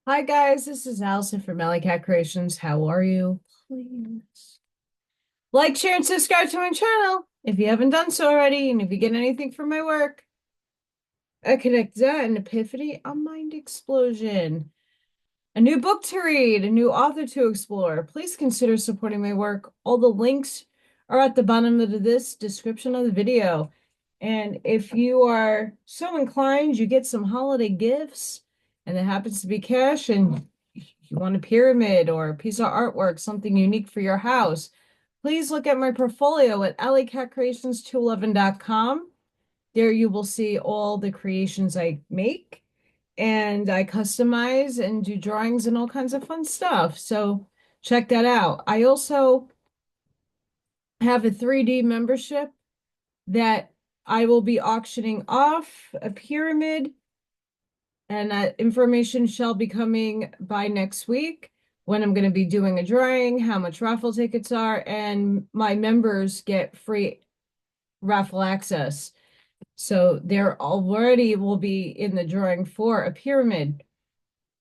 Hi guys, this is Allison from Allykat Creations. How are you? Please like, share, and subscribe to my channel if you haven't done so already, and if you get anything from my work. A connect that, an epiphany, a mind explosion, a new book to read, a new author to explore. Please consider supporting my work. All the links are at the bottom of this description of the video. And if you are so inclined, you get some holiday gifts, and it happens to be cash, and you want a pyramid or a piece of artwork, something unique for your house, please look at my portfolio at allykatcreations211.com. There you will see all the creations I make, and I customize and do drawings and all kinds of fun stuff. So check that out. I also have a 3D membership that I will be auctioning off, a pyramid, and that information shall be coming by next week when I'm going to be doing a drawing, how much raffle tickets are, and my members get free raffle access. So there already will be in the drawing for a pyramid.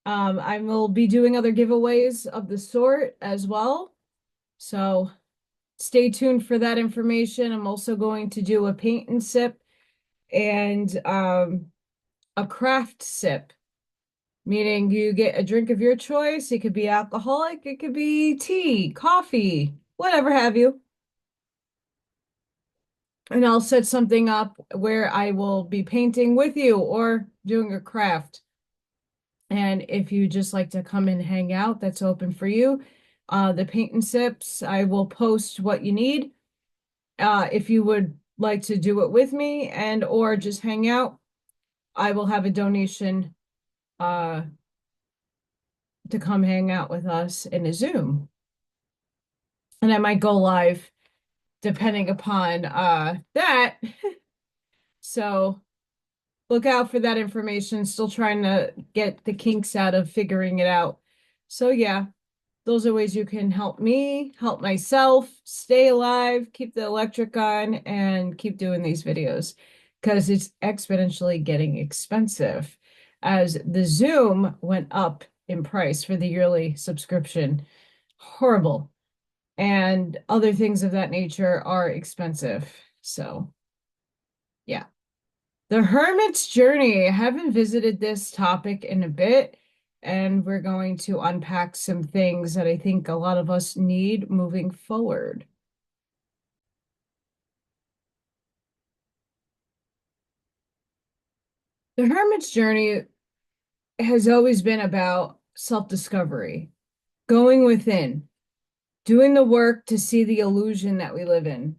I will be doing other giveaways of the sort as well. So stay tuned for that information. I'm also going to do a paint and sip and a craft sip, meaning you get a drink of your choice. It could be alcoholic, it could be tea, coffee, whatever have you. And I'll set something up where I will be painting with you or doing a craft. And if you just like to come and hang out, that's open for you. The paint and sips, I will post what you need. If you would like to do it with me and or just hang out, I will have a donation to come hang out with us in a Zoom. And I might go live depending upon that. So look out for that information. Still trying to get the kinks out of figuring it out. So yeah, those are ways you can help me, help myself, stay alive, keep the electric on, and keep doing these videos because it's exponentially getting expensive as the Zoom went up in price for the yearly subscription. Horrible. And other things of that nature are expensive. So, yeah. The Hermit's Journey. I haven't visited this topic in a bit, and we're going to unpack some things that I think a lot of us need moving forward. The Hermit's Journey has always been about self-discovery, going within, doing the work to see the illusion that we live in.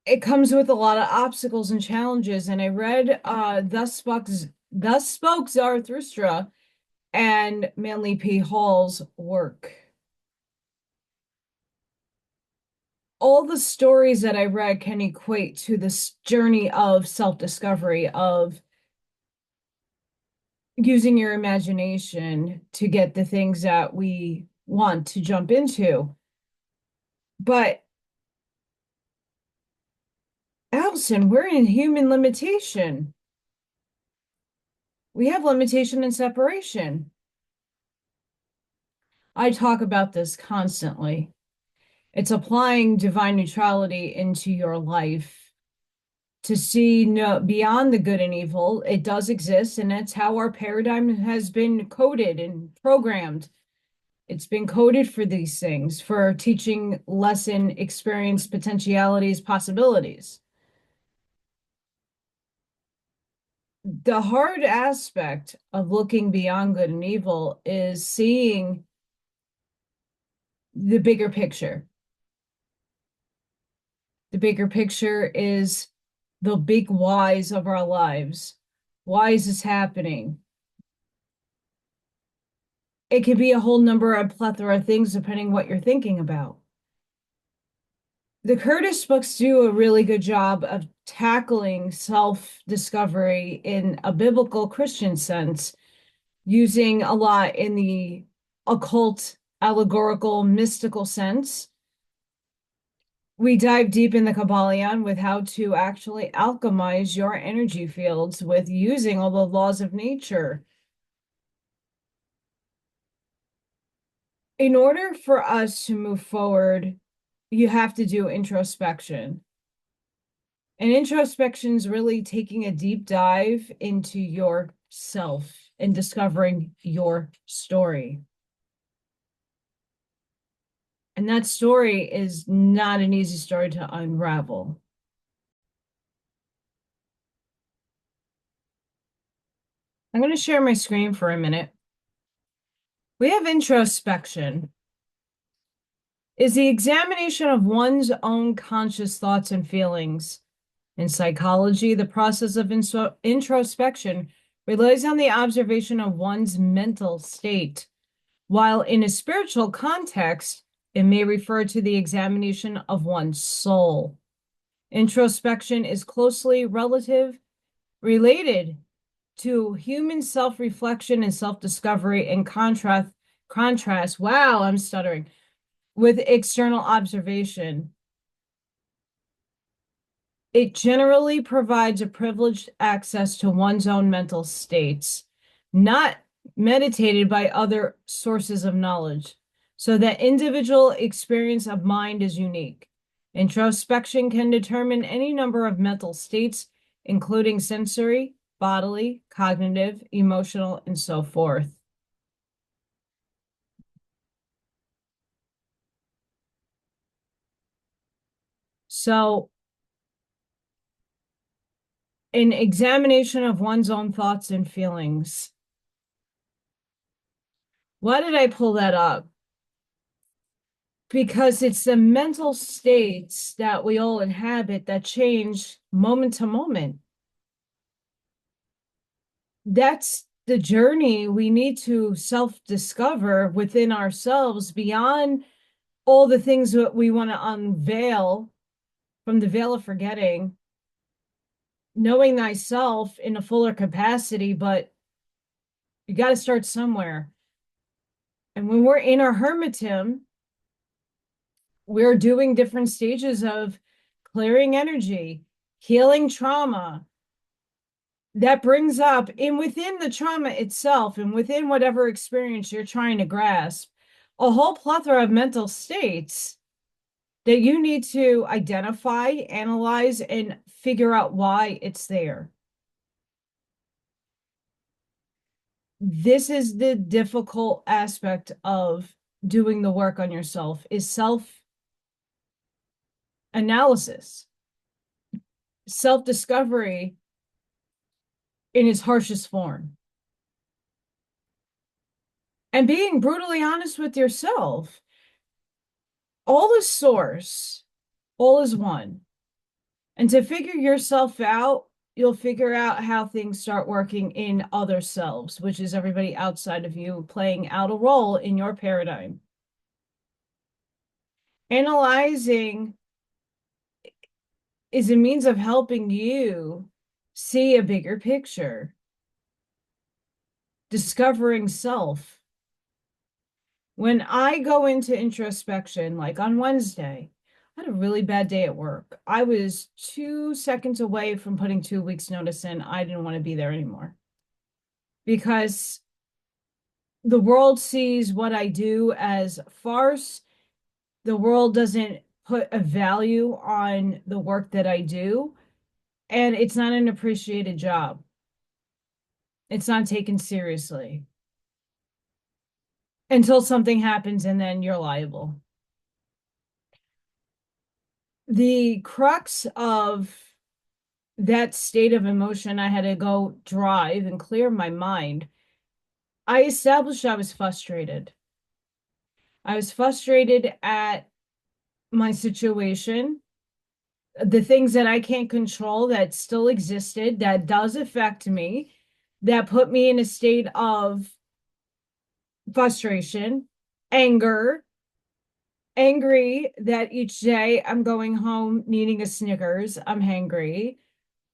It comes with a lot of obstacles and challenges, and I read Thus Spoke Zarathustra and Manly P. Hall's work. All the stories that I read can equate to this journey of self-discovery, of using your imagination to get the things that we want to jump into. But Allison, we're in human limitation. We have limitation and separation. I talk about this constantly. It's applying divine neutrality into your life to see no beyond the good and evil. It does exist, and that's how our paradigm has been coded and programmed. It's been coded for these things, for teaching lesson, experience, potentialities, possibilities. The hard aspect of looking beyond good and evil is seeing the bigger picture. The bigger picture is the big whys of our lives. Why is this happening? It could be a whole number of plethora of things depending what you're thinking about. The Curtis books do a really good job of tackling self-discovery in a biblical Christian sense, using a lot in the occult, allegorical, mystical sense. We dive deep in the Kabbalion with how to actually alchemize your energy fields with using all the laws of nature. In order for us to move forward, you have to do introspection. And introspection is really taking a deep dive into yourself and discovering your story. And that story is not an easy story to unravel. I'm going to share my screen for a minute. We have introspection is the examination of one's own conscious thoughts and feelings. In psychology, the process of introspection relies on the observation of one's mental state, while in a spiritual context, it may refer to the examination of one's soul. Introspection is closely related to human self-reflection and self-discovery in contrast, wow, I'm stuttering, with external observation. It generally provides a privileged access to one's own mental states, not meditated by other sources of knowledge, so that individual experience of mind is unique. Introspection can determine any number of mental states, including sensory, bodily, cognitive, emotional, and so forth. So, an examination of one's own thoughts and feelings. Why did I pull that up? Because it's the mental states that we all inhabit that change moment to moment. That's the journey we need to self-discover within ourselves beyond all the things that we want to unveil from the veil of forgetting, knowing thyself in a fuller capacity, but you got to start somewhere. And when we're in our hermitum, we're doing different stages of clearing energy, healing trauma. That brings up, and within the trauma itself, and within whatever experience you're trying to grasp, a whole plethora of mental states that you need to identify, analyze, and figure out why it's there. This is the difficult aspect of doing the work on yourself, is self-analysis, self-discovery in its harshest form. And being brutally honest with yourself. All is source, all is one. And to figure yourself out, you'll figure out how things start working in other selves, which is everybody outside of you playing out a role in your paradigm. Analyzing is a means of helping you see a bigger picture, discovering self. When I go into introspection, like on Wednesday, I had a really bad day at work. I was 2 seconds away from putting 2 weeks notice in. I didn't want to be there anymore because the world sees what I do as farce. The world doesn't put a value on the work that I do, and it's not an appreciated job. It's not taken seriously until something happens, and then you're liable. The crux of that state of emotion, I had to go drive and clear my mind. I established I was frustrated. I was frustrated at my situation, the things that I can't control that still existed, that does affect me, that put me in a state of frustration, anger, angry that each day I'm going home needing a Snickers. I'm hangry.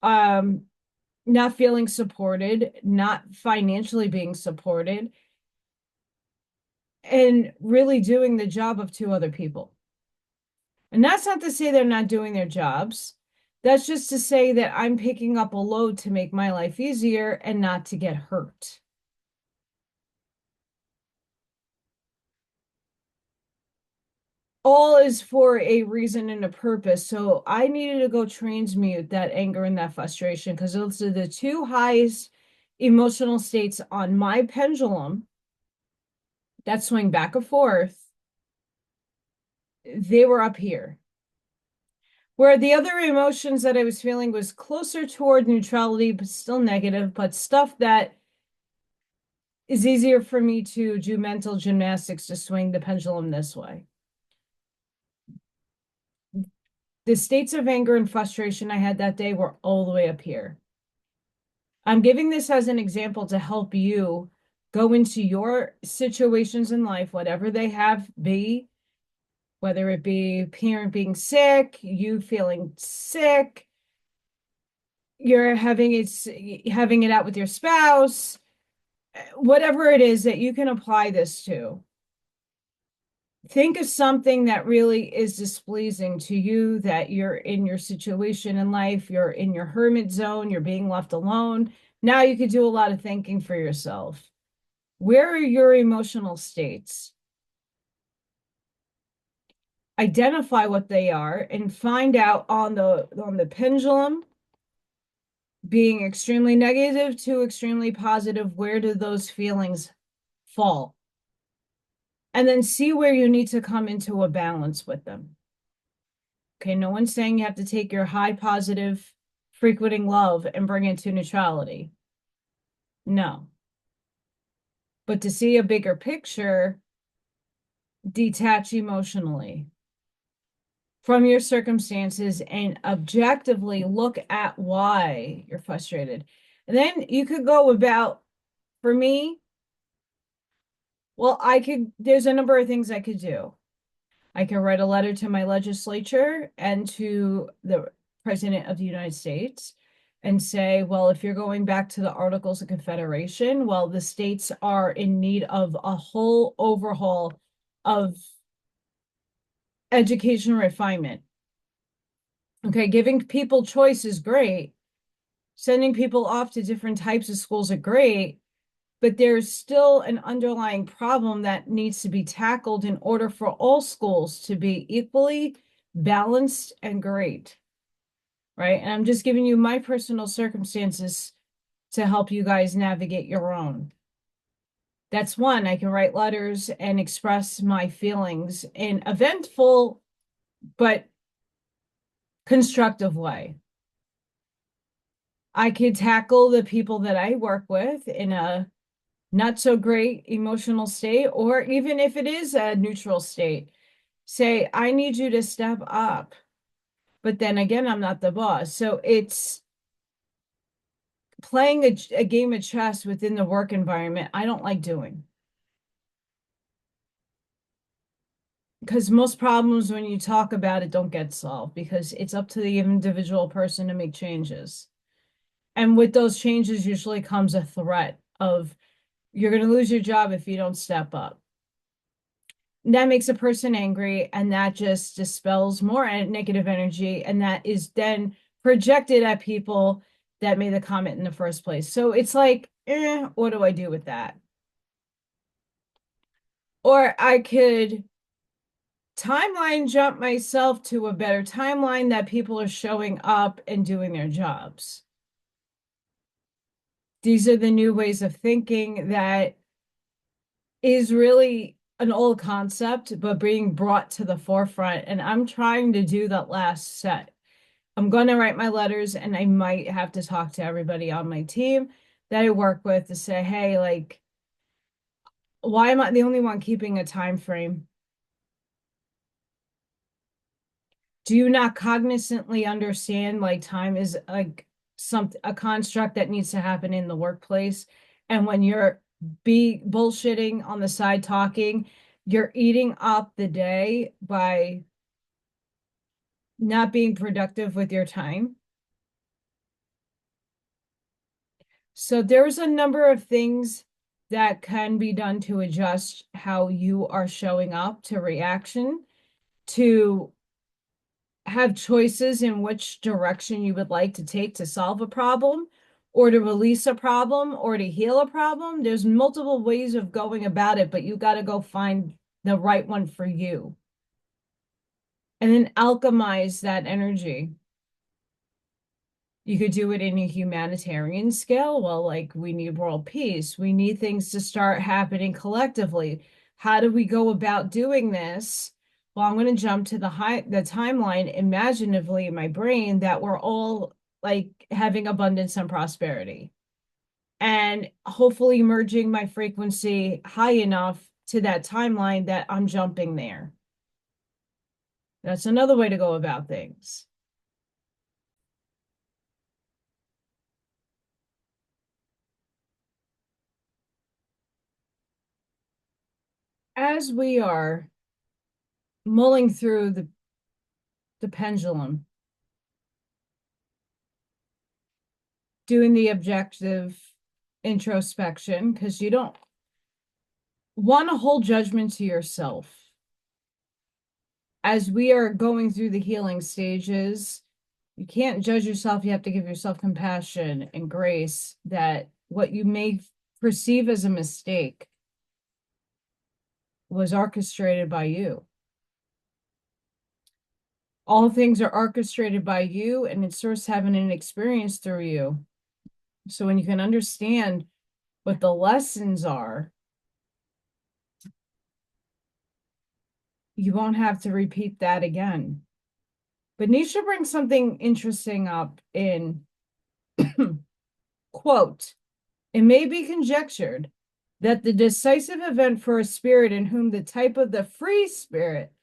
Not feeling supported, not financially being supported, and really doing the job of two other people. And that's not to say they're not doing their jobs. That's just to say that I'm picking up a load to make my life easier and not to get hurt. all is for a reason and a purpose. So I needed to go transmute that anger and that frustration because those are the two highest emotional states on my pendulum that swing back and forth. They were up here. Where the other emotions that I was feeling was closer toward neutrality, but still negative, but stuff that is easier for me to do mental gymnastics to swing the pendulum this way. The states of anger and frustration I had that day were all the way up here. I'm giving this as an example to help you go into your situations in life, whatever they have be, whether it be parent being sick, you feeling sick, you're having it out with your spouse, whatever it is that you can apply this to. Think of something that really is displeasing to you, that you're in your situation in life, you're in your hermit zone, you're being left alone. Now you could do a lot of thinking for yourself. Where are your emotional states? Identify what they are and find out on the pendulum, being extremely negative to extremely positive, where do those feelings fall? And then see where you need to come into a balance with them. Okay, no one's saying you have to take your high positive frequenting love and bring it to neutrality. No. But to see a bigger picture, detach emotionally from your circumstances and objectively look at why you're frustrated. And then you could go about, for me, well, there's a number of things I could do. I can write a letter to my legislature and to the President of the United States and say, well, if you're going back to the Articles of Confederation, well, the states are in need of a whole overhaul of education refinement. Okay, giving people choice is great. Sending people off to different types of schools are great, but there's still an underlying problem that needs to be tackled in order for all schools to be equally balanced and great, right? And I'm just giving you my personal circumstances to help you guys navigate your own. That's one. I can write letters and express my feelings in a vengeful but constructive way. I could tackle the people that I work with in a not so great emotional state, or even if it is a neutral state, say, I need you to step up. But then again, I'm not the boss. So it's playing a game of chess within the work environment. I don't like doing. Because most problems, when you talk about it, don't get solved because it's up to the individual person to make changes. And with those changes usually comes a threat of you're going to lose your job if you don't step up. That makes a person angry, and that just dispels more negative energy, and that is then projected at people that made the comment in the first place. So it's like, what do I do with that? Or I could timeline jump myself to a better timeline that people are showing up and doing their jobs. These are the new ways of thinking that is really an old concept, but being brought to the forefront. And I'm trying to do that last set. I'm going to write my letters, and I might have to talk to everybody on my team that I work with to say, hey, like, why am I the only one keeping a time frame? Do you not cognizantly understand like time is like a construct that needs to happen in the workplace? And when you're bullshitting on the side talking, you're eating up the day by not being productive with your time. So there's a number of things that can be done to adjust how you are showing up to reaction, to have choices in which direction you would like to take to solve a problem or to release a problem or to heal a problem. There's multiple ways of going about it, but you got to go find the right one for you. and then alchemize that energy. You could do it in a humanitarian scale. Well, like we need world peace. We need things to start happening collectively. How do we go about doing this? Well, I'm going to jump to the timeline imaginatively in my brain that we're all like having abundance and prosperity and hopefully merging my frequency high enough to that timeline that I'm jumping there. That's another way to go about things. As we are mulling through the pendulum, doing the objective introspection, because you don't want to hold judgment to yourself. As we are going through the healing stages, you can't judge yourself. You have to give yourself compassion and grace that what you may perceive as a mistake was orchestrated by you. All things are orchestrated by you, and it's source having an experience through you. So when you can understand what the lessons are, you won't have to repeat that again. But Nietzsche brings something interesting up in quote, it may be conjectured that the decisive event for a spirit in whom the type of the free spirit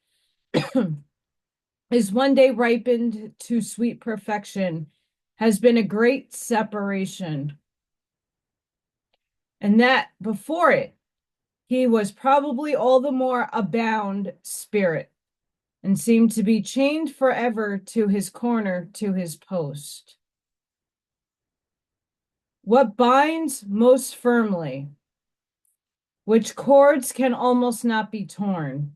is one day ripened to sweet perfection has been a great separation. And that before it, he was probably all the more a bound spirit and seemed to be chained forever to his corner, to his post. What binds most firmly, which cords can almost not be torn.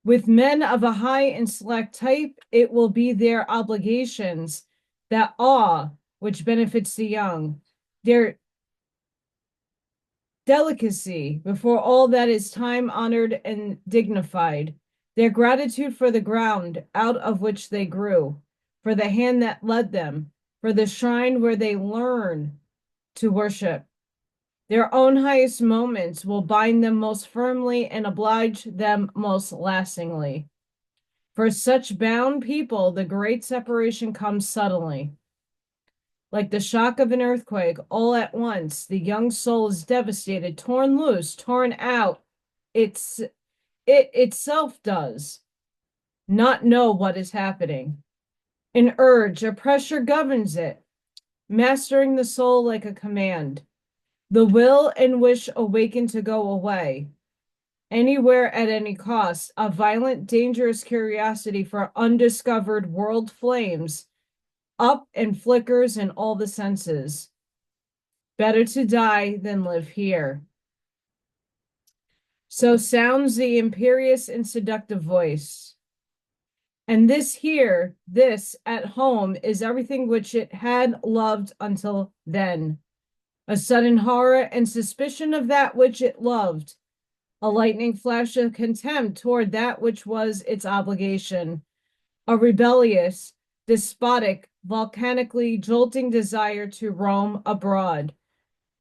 With men of a high and select type, it will be their obligations, that awe which benefits the young, their delicacy before all that is time honored and dignified, their gratitude for the ground out of which they grew, for the hand that led them, for the shrine where they learn to worship. Their own highest moments will bind them most firmly and oblige them most lastingly. For such bound people, the great separation comes suddenly. Like the shock of an earthquake, all at once, the young soul is devastated, torn loose, torn out. It itself does not know what is happening. An urge, a pressure governs it, mastering the soul like a command. The will and wish awaken to go away, anywhere at any cost, a violent, dangerous curiosity for undiscovered world flames, up and flickers in all the senses. Better to die than live here. So sounds the imperious and seductive voice. And this here, this at home, is everything which it had loved until then. A sudden horror and suspicion of that which it loved, a lightning flash of contempt toward that which was its obligation, a rebellious, despotic, volcanically jolting desire to roam abroad,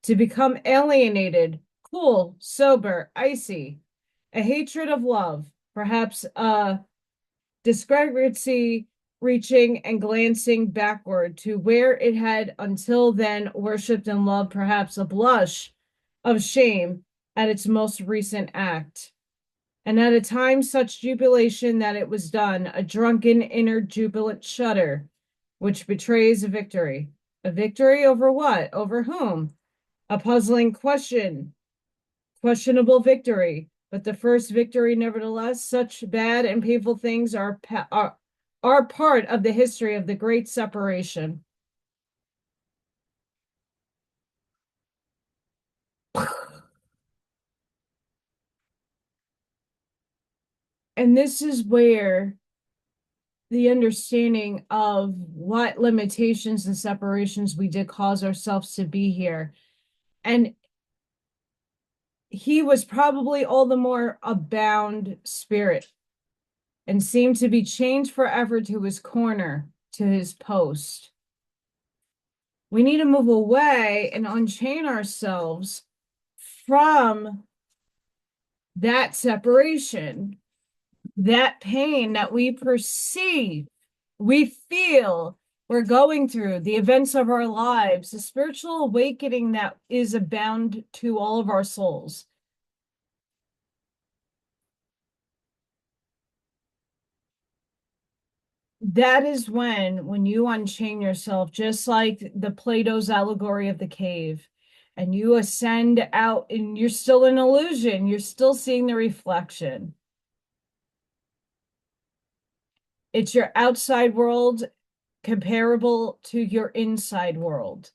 to become alienated, cool, sober, icy, a hatred of love, perhaps a discrepancy reaching and glancing backward to where it had until then worshipped and loved, perhaps a blush of shame at its most recent act. And at a time such jubilation that it was done, a drunken inner jubilant shudder, which betrays a victory. A victory over what? Over whom? A puzzling question. Questionable victory. But the first victory, nevertheless, such bad and painful things are part of the history of the great separation. And this is where the understanding of what limitations and separations we did cause ourselves to be here. And he was probably all the more a bound spirit and seemed to be chained forever to his corner, to his post. We need to move away and unchain ourselves from that separation, that pain that we perceive, we feel, we're going through, the events of our lives, the spiritual awakening that is abound to all of our souls. That is when you unchain yourself, just like the Plato's allegory of the cave, and you ascend out and you're still an illusion. You're still seeing the reflection. It's your outside world comparable to your inside world.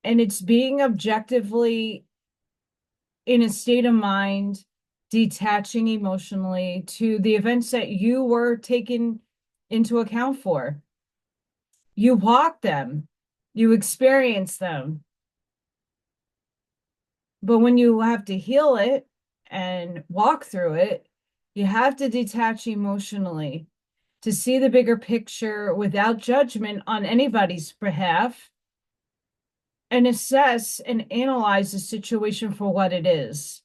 And it's being objectively in a state of mind, detaching emotionally to the events that you were taken into account for. You walk them, you experience them. But when you have to heal it and walk through it, you have to detach emotionally to see the bigger picture without judgment on anybody's behalf and assess and analyze the situation for what it is.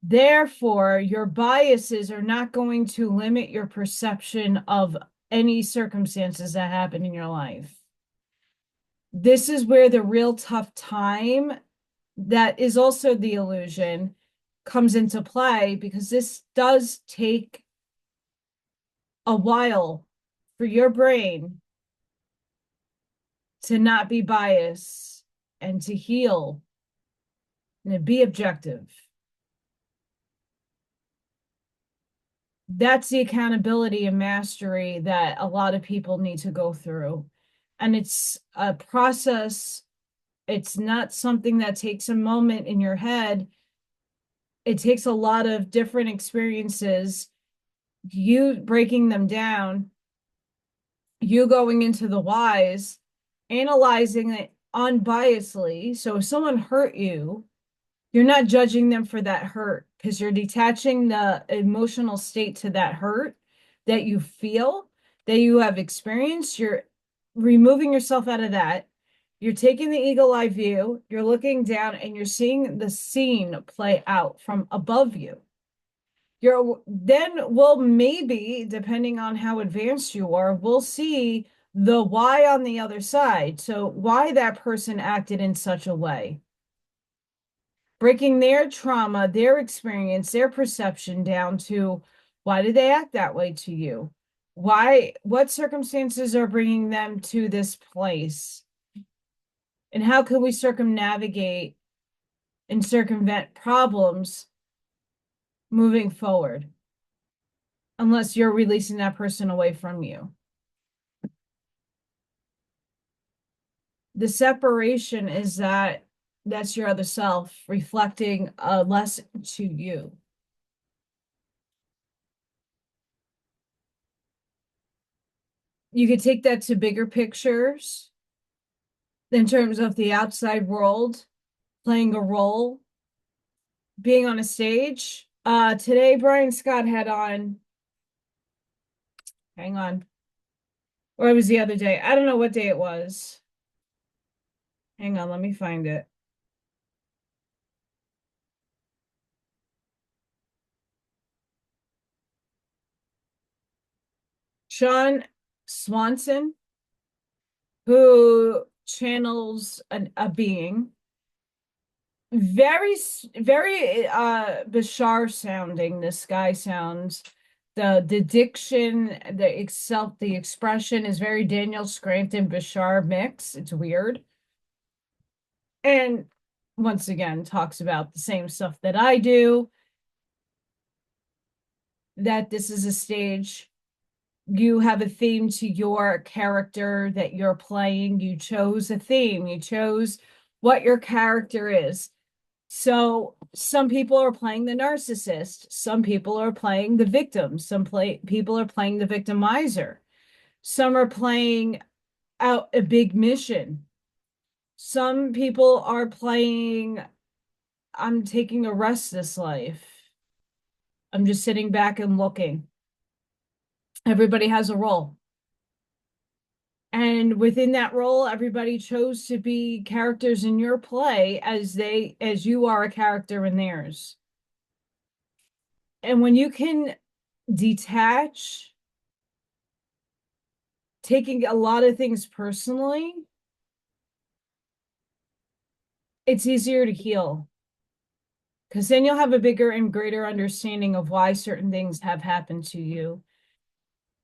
Therefore, your biases are not going to limit your perception of any circumstances that happen in your life. This is where the real tough time, that is also the illusion, comes into play, because this does take a while for your brain to not be biased and to heal and to be objective. That's the accountability and mastery that a lot of people need to go through. And it's a process. It's not something that takes a moment in your head. It takes a lot of different experiences, you breaking them down, you going into the whys, analyzing it unbiasedly. So if someone hurt you, you're not judging them for that hurt, because you're detaching the emotional state to that hurt that you feel, that you have experienced. You're removing yourself out of that. You're taking the eagle eye view, you're looking down, and you're seeing the scene play out from above you. You're then will maybe, depending on how advanced you are, we'll see the why on the other side. So why that person acted in such a way, breaking their trauma, their experience, their perception down to why did they act that way to you? Why, what circumstances are bringing them to this place? And how can we circumnavigate and circumvent problems moving forward? Unless you're releasing that person away from you. The separation is that's your other self reflecting a lesson to you. You could take that to bigger pictures in terms of the outside world, playing a role, being on a stage. Today, Brian Scott had on, hang on, or it was the other day. I don't know what day it was. Hang on, let me find it. Sean Swanson, who channels a being, very Bashar sounding. This guy sounds, the diction, the expression is very Daniel Scranton Bashar mix. It's weird. And once again talks about the same stuff that I do, that this is a stage. You have a theme to your character that you're playing. You chose a theme. You chose what your character is. So some people are playing the narcissist. Some people are playing the victim. People are playing the victimizer. Some are playing out a big mission. Some people are playing, I'm taking a rest this life. I'm just sitting back and looking. Everybody has a role. And within that role, everybody chose to be characters in your play as you are a character in theirs. And when you can detach taking a lot of things personally, it's easier to heal. Because then you'll have a bigger and greater understanding of why certain things have happened to you.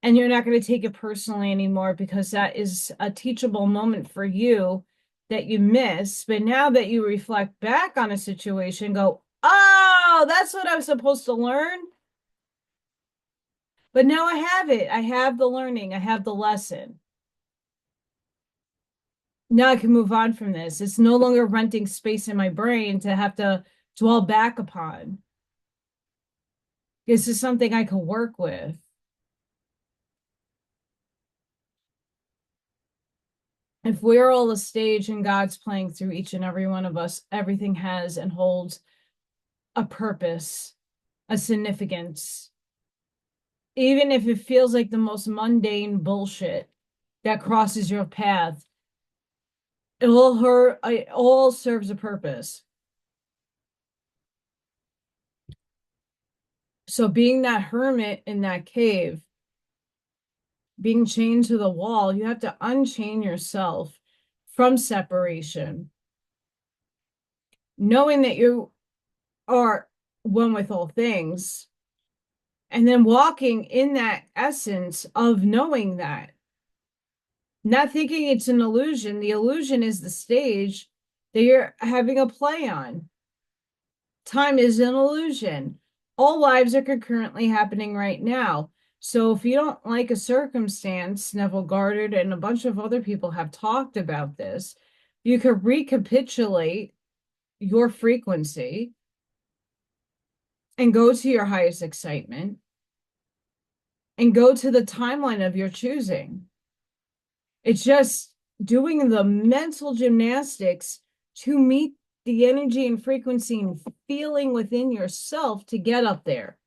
And you're not going to take it personally anymore because that is a teachable moment for you that you miss. But now that you reflect back on a situation, go, oh, that's what I was supposed to learn. But now I have it. I have the learning. I have the lesson. Now I can move on from this. It's no longer renting space in my brain to have to dwell back upon. This is something I can work with. If we're all a stage and God's playing through each and every one of us, everything has and holds a purpose, a significance. Even if it feels like the most mundane bullshit that crosses your path, it all serves a purpose. So being that hermit in that cave, being chained to the wall, you have to unchain yourself from separation, knowing that you are one with all things, and then walking in that essence of knowing that, not thinking it's an illusion. The illusion is the stage that you're having a play on. Time is an illusion. All lives are concurrently happening right now. So if you don't like a circumstance, Neville Goddard and a bunch of other people have talked about this, you could recapitulate your frequency and go to your highest excitement and go to the timeline of your choosing. It's just doing the mental gymnastics to meet the energy and frequency and feeling within yourself to get up there.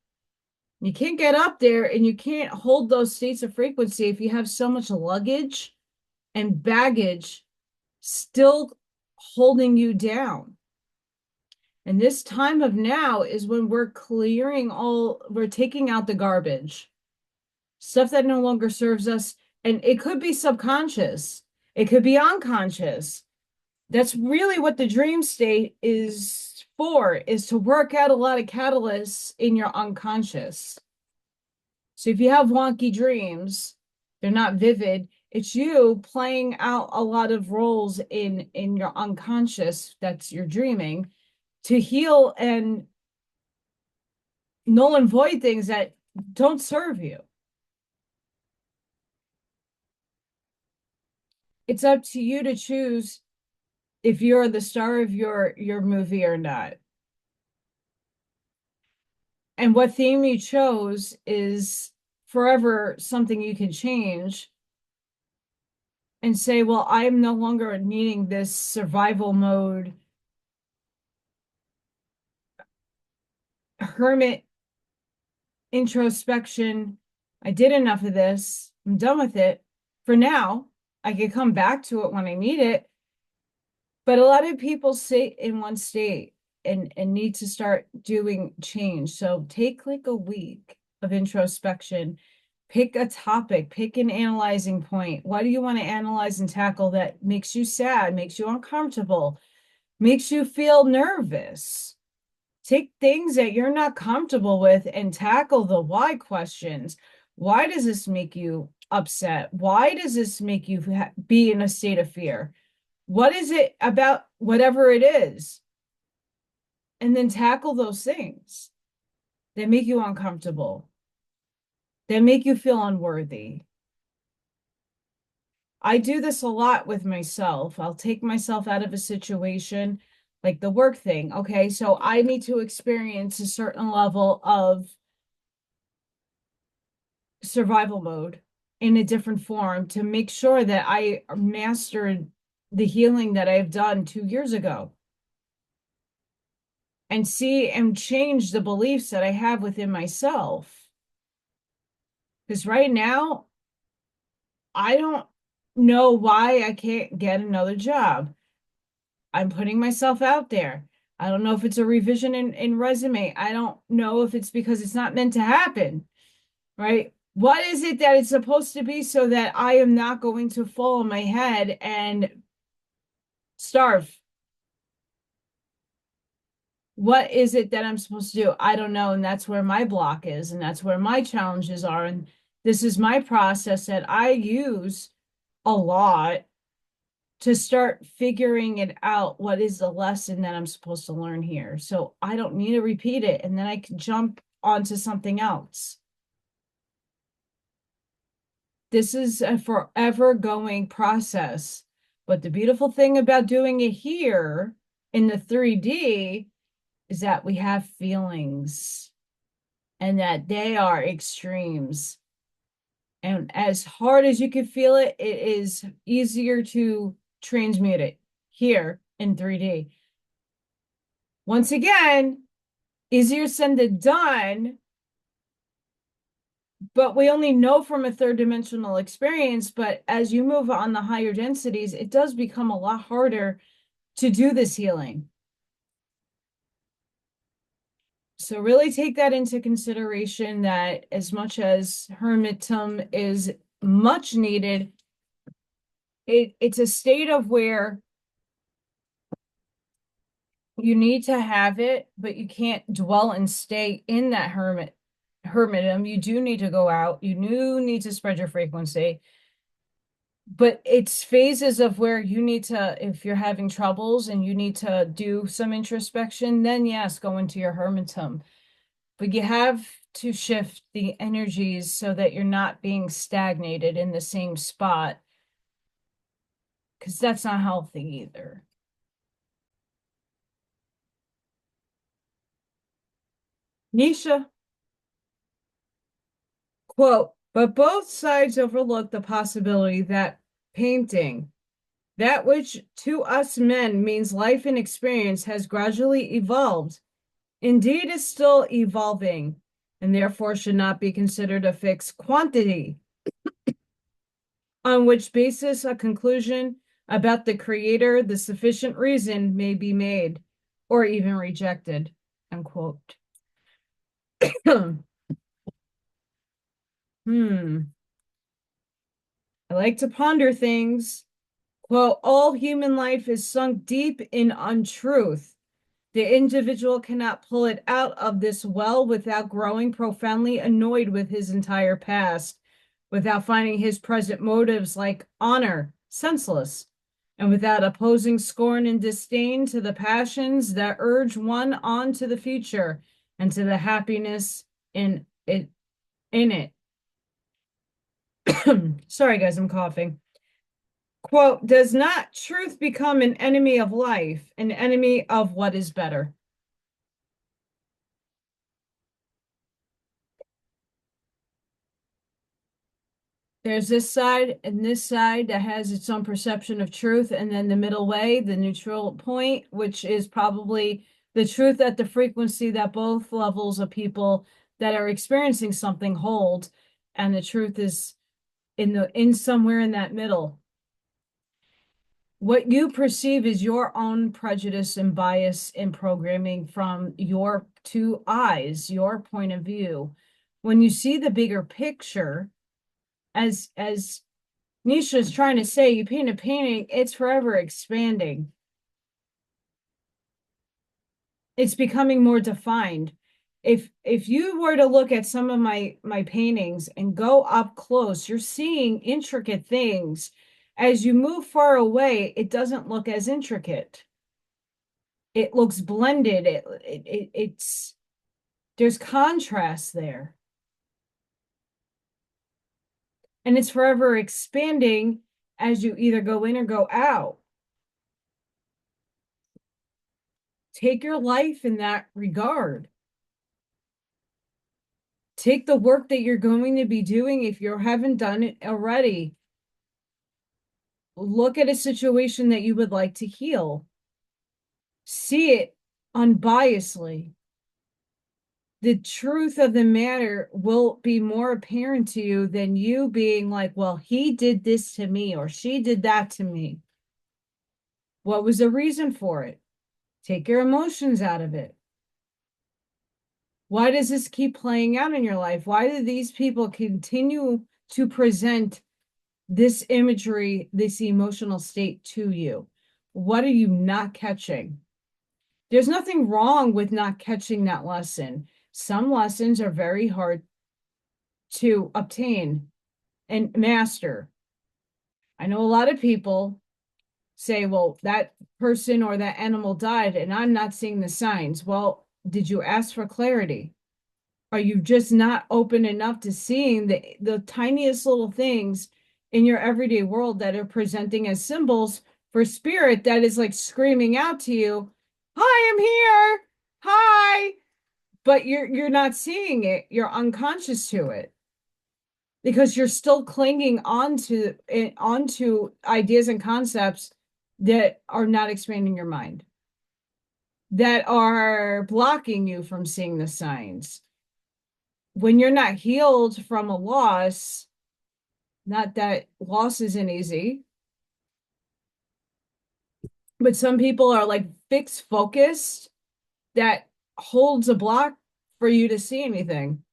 You can't get up there and you can't hold those states of frequency if you have so much luggage and baggage still holding you down. And this time of now is when we're we're taking out the garbage, stuff that no longer serves us. And it could be subconscious, it could be unconscious. That's really what the dream state is for, is to work out a lot of catalysts in your unconscious. So if you have wonky dreams, they're not vivid, it's you playing out a lot of roles in your unconscious, that's your dreaming, to heal and null and void things that don't serve you. It's up to you to choose if you're the star of your movie or not. And what theme you chose is forever something you can change and say, well, I am no longer needing this survival mode hermit introspection. I did enough of this. I'm done with it. For now, I can come back to it when I need it. But a lot of people sit in one state and need to start doing change. So take like a week of introspection. Pick a topic, pick an analyzing point. What do you want to analyze and tackle that makes you sad, makes you uncomfortable, makes you feel nervous? Take things that you're not comfortable with and tackle the why questions. Why does this make you upset? Why does this make you be in a state of fear? What is it about whatever it is? And then tackle those things that make you uncomfortable, that make you feel unworthy. I do this a lot with myself. I'll take myself out of a situation, like the work thing. Okay, so I need to experience a certain level of survival mode in a different form to make sure that I mastered the healing that I've done 2 years ago. and see and change the beliefs that I have within myself. Because right now, I don't know why I can't get another job. I'm putting myself out there. I don't know if it's a revision in resume. I don't know if it's because it's not meant to happen, right? What is it that it's supposed to be so that I am not going to fall on my head and starve? What is it that I'm supposed to do? I don't know. And that's where my block is, and that's where my challenges are. And this is my process that I use a lot to start figuring it out. What is the lesson that I'm supposed to learn here? So I don't need to repeat it. And then I can jump onto something else. This is a forever going process. But the beautiful thing about doing it here in the 3D is that we have feelings and that they are extremes. And as hard as you can feel it, it is easier to transmute it here in 3D. Once again, easier said than done, but we only know from a third dimensional experience. But as you move on the higher densities, it does become a lot harder to do this healing. So really take that into consideration, that as much as hermitum is much needed, it's a state of where you need to have it, but you can't dwell and stay in that hermitum. You do need to go out. You do need to spread your frequency. But it's phases of where you need to, if you're having troubles and you need to do some introspection, then yes, go into your hermitum. But you have to shift the energies so that you're not being stagnated in the same spot, because that's not healthy either. Nietzsche, quote, but both sides overlook the possibility that painting, that which to us men means life and experience, has gradually evolved. Indeed, is still evolving, and therefore should not be considered a fixed quantity, on which basis a conclusion about the creator, the sufficient reason may be made, or even rejected, unquote. I like to ponder things. Quote, all human life is sunk deep in untruth. The individual cannot pull it out of this well without growing profoundly annoyed with his entire past, without finding his present motives like honor senseless, and without opposing scorn and disdain to the passions that urge one on to the future and to the happiness in it. Sorry, guys, I'm coughing. Quote, does not truth become an enemy of life, an enemy of what is better? There's this side and this side that has its own perception of truth, and then the middle way, the neutral point, which is probably the truth at the frequency that both levels of people that are experiencing something hold, and the truth is in somewhere in that middle. What you perceive is your own prejudice and bias and programming from your two eyes, your point of view. When you see the bigger picture, as Nietzsche is trying to say, you paint a painting, it's forever expanding. It's becoming more defined. If you were to look at some of my paintings and go up close, you're seeing intricate things. As you move far away, it doesn't look as intricate. It looks blended. It's there's contrast there. And it's forever expanding as you either go in or go out. Take your life in that regard. Take the work that you're going to be doing if you haven't done it already. Look at a situation that you would like to heal. See it unbiasedly, the truth of the matter will be more apparent to you than you being like, well, he did this to me or she did that to me. What was the reason for it? Take your emotions out of it. Why does this keep playing out in your life? Why do these people continue to present this imagery, this emotional state to you? What are you not catching? There's nothing wrong with not catching that lesson. Some lessons are very hard to obtain and master. I know a lot of people say, well, that person or that animal died and I'm not seeing the signs. Well, did you ask for clarity? Are you just not open enough to seeing the tiniest little things in your everyday world that are presenting as symbols for spirit that is like screaming out to you, hi, I'm here. Hi. But you're not seeing it. You're unconscious to it because you're still clinging onto ideas and concepts that are not expanding your mind, that are blocking you from seeing the signs. When you're not healed from a loss, not that loss isn't easy, but some people are like fixed focused that holds a block for you to see anything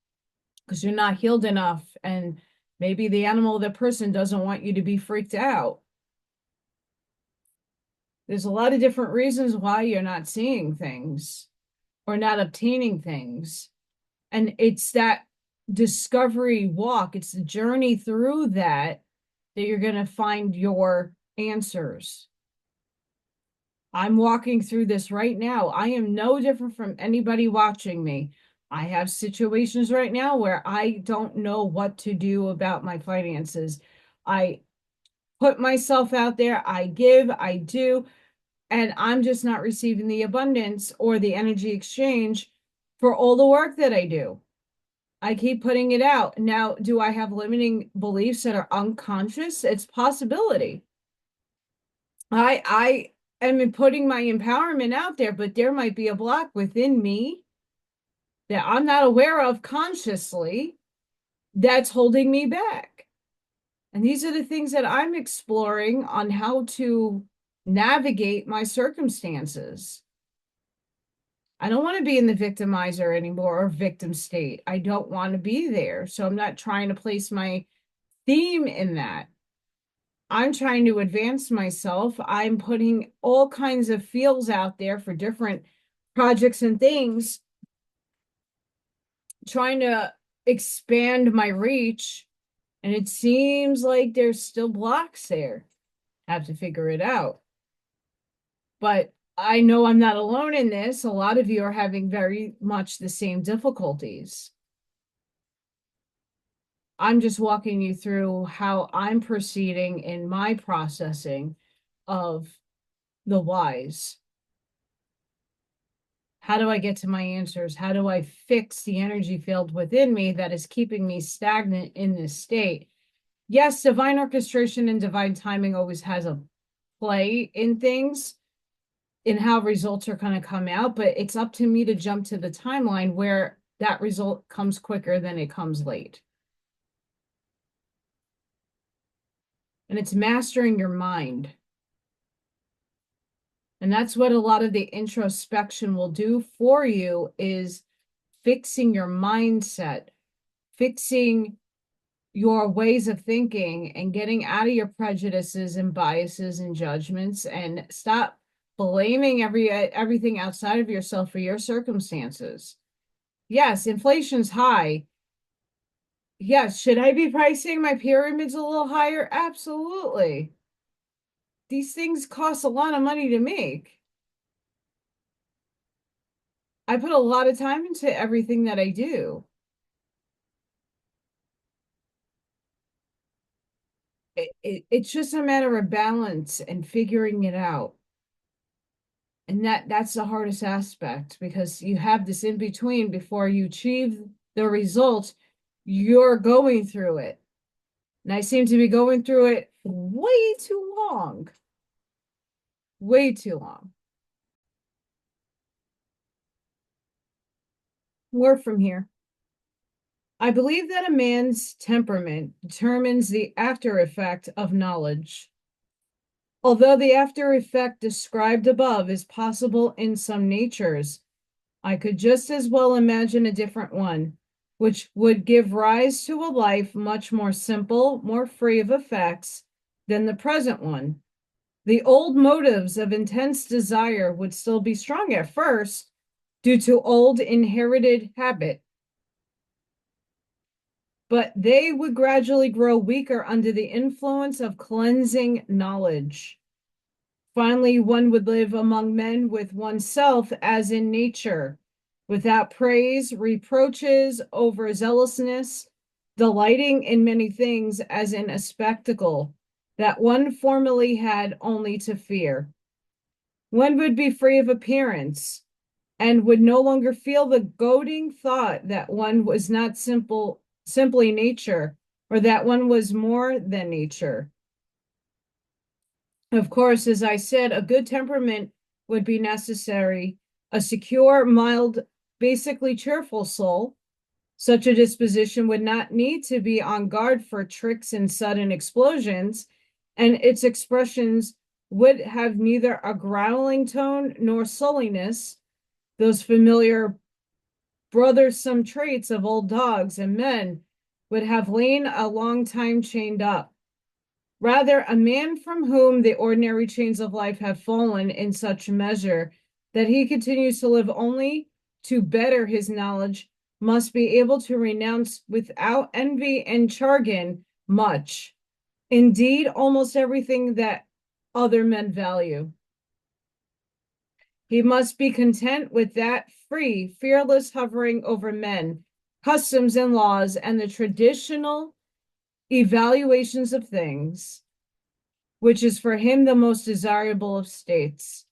because you're not healed enough. And maybe the animal, the person doesn't want you to be freaked out. There's a lot of different reasons why you're not seeing things or not obtaining things. And it's that discovery walk, it's the journey through that you're going to find your answers. I'm walking through this right now. I am no different from anybody watching me. I have situations right now where I don't know what to do about my finances. I put myself out there, I give, I do, and I'm just not receiving the abundance or the energy exchange for all the work that I do. I keep putting it out. Now, do I have limiting beliefs that are unconscious? It's possibility. I am putting my empowerment out there, but there might be a block within me that I'm not aware of consciously that's holding me back. And these are the things that I'm exploring on how to navigate my circumstances. I don't want to be in the victimizer anymore or victim state. I don't want to be there. So I'm not trying to place my theme in that. I'm trying to advance myself. I'm putting all kinds of feels out there for different projects and things, trying to expand my reach. And it seems like there's still blocks there. Have to figure it out. But I know I'm not alone in this. A lot of you are having very much the same difficulties. I'm just walking you through how I'm proceeding in my processing of the whys. How do I get to my answers? How do I fix the energy field within me that is keeping me stagnant in this state? Yes, divine orchestration and divine timing always has a play in things, in how results are going to come out, but it's up to me to jump to the timeline where that result comes quicker than it comes late. And it's mastering your mind. And that's what a lot of the introspection will do for you, is fixing your mindset, fixing your ways of thinking and getting out of your prejudices and biases and judgments, and stop blaming everything outside of yourself for your circumstances. Yes, inflation's high. Yes, should I be pricing my pyramids a little higher? Absolutely. These things cost a lot of money to make. I put a lot of time into everything that I do. It's just a matter of balance and figuring it out. And that's the hardest aspect, because you have this in between before you achieve the result. You're going through it. And I seem to be going through it way too long. Way too long. More from here. I believe that a man's temperament determines the after effect of knowledge. Although the after effect described above is possible in some natures, I could just as well imagine a different one, which would give rise to a life much more simple, more free of effects than the present one. The old motives of intense desire would still be strong at first due to old inherited habit, but they would gradually grow weaker under the influence of cleansing knowledge. Finally, one would live among men with oneself as in nature, without praise, reproaches, overzealousness, delighting in many things as in a spectacle that one formerly had only to fear. One would be free of appearance and would no longer feel the goading thought that one was not simply nature, or that one was more than nature. Of course, as I said, a good temperament would be necessary. A secure, mild, basically cheerful soul. Such a disposition would not need to be on guard for tricks and sudden explosions, and its expressions would have neither a growling tone nor sulliness, those familiar brothersome traits of old dogs and men would have lain a long time chained up. Rather, a man from whom the ordinary chains of life have fallen in such measure that he continues to live only to better his knowledge must be able to renounce without envy and chagrin much, indeed, almost everything that other men value. He must be content with that free, fearless hovering over men, customs and laws, and the traditional evaluations of things, which is for him the most desirable of states.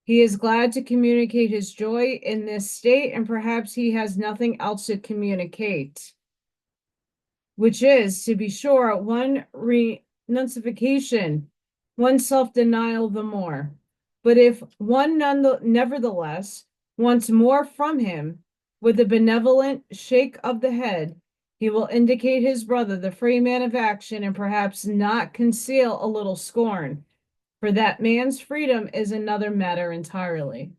He is glad to communicate his joy in this state, and perhaps he has nothing else to communicate, which is, to be sure, one renunciation, one self-denial the more. But if one nevertheless wants more from him, with a benevolent shake of the head, he will indicate his brother, the free man of action, and perhaps not conceal a little scorn, for that man's freedom is another matter entirely.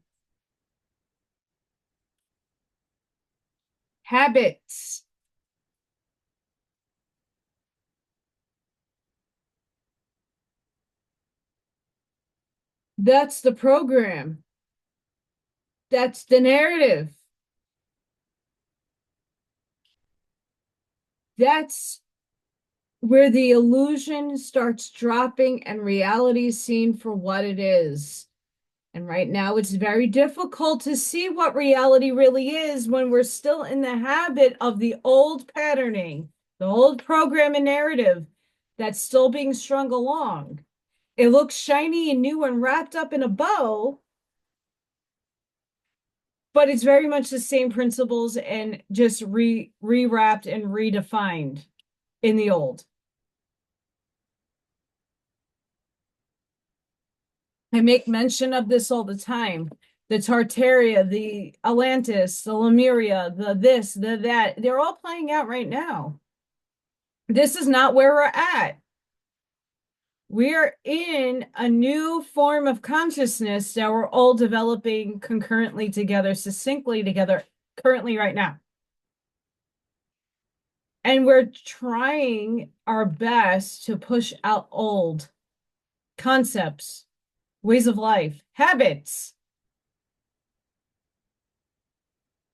Habits. That's the program. That's the narrative. That's where the illusion starts dropping and reality is seen for what it is. And right now, it's very difficult to see what reality really is when we're still in the habit of the old patterning, the old program and narrative that's still being strung along. It looks shiny and new and wrapped up in a bow, but it's very much the same principles and just rewrapped and redefined in the old. I make mention of this all the time. The Tartaria, the Atlantis, the Lemuria, the this, the that, they're all playing out right now. This is not where we're at. We're in a new form of consciousness that we're all developing concurrently together, succinctly together, currently right now. And we're trying our best to push out old concepts, ways of life, habits.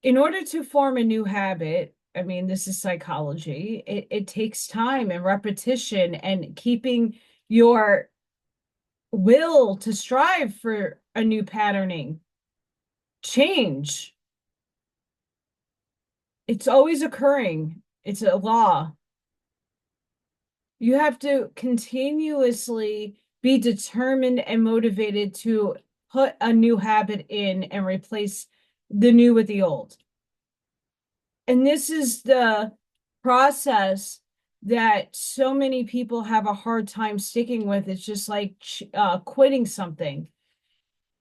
In order to form a new habit, I mean, this is psychology, it takes time and repetition and keeping your will to strive for a new patterning. Change. It's always occurring. It's a law. You have to continuously be determined and motivated to put a new habit in and replace the new with the old. And this is the process that so many people have a hard time sticking with. It's just like quitting something.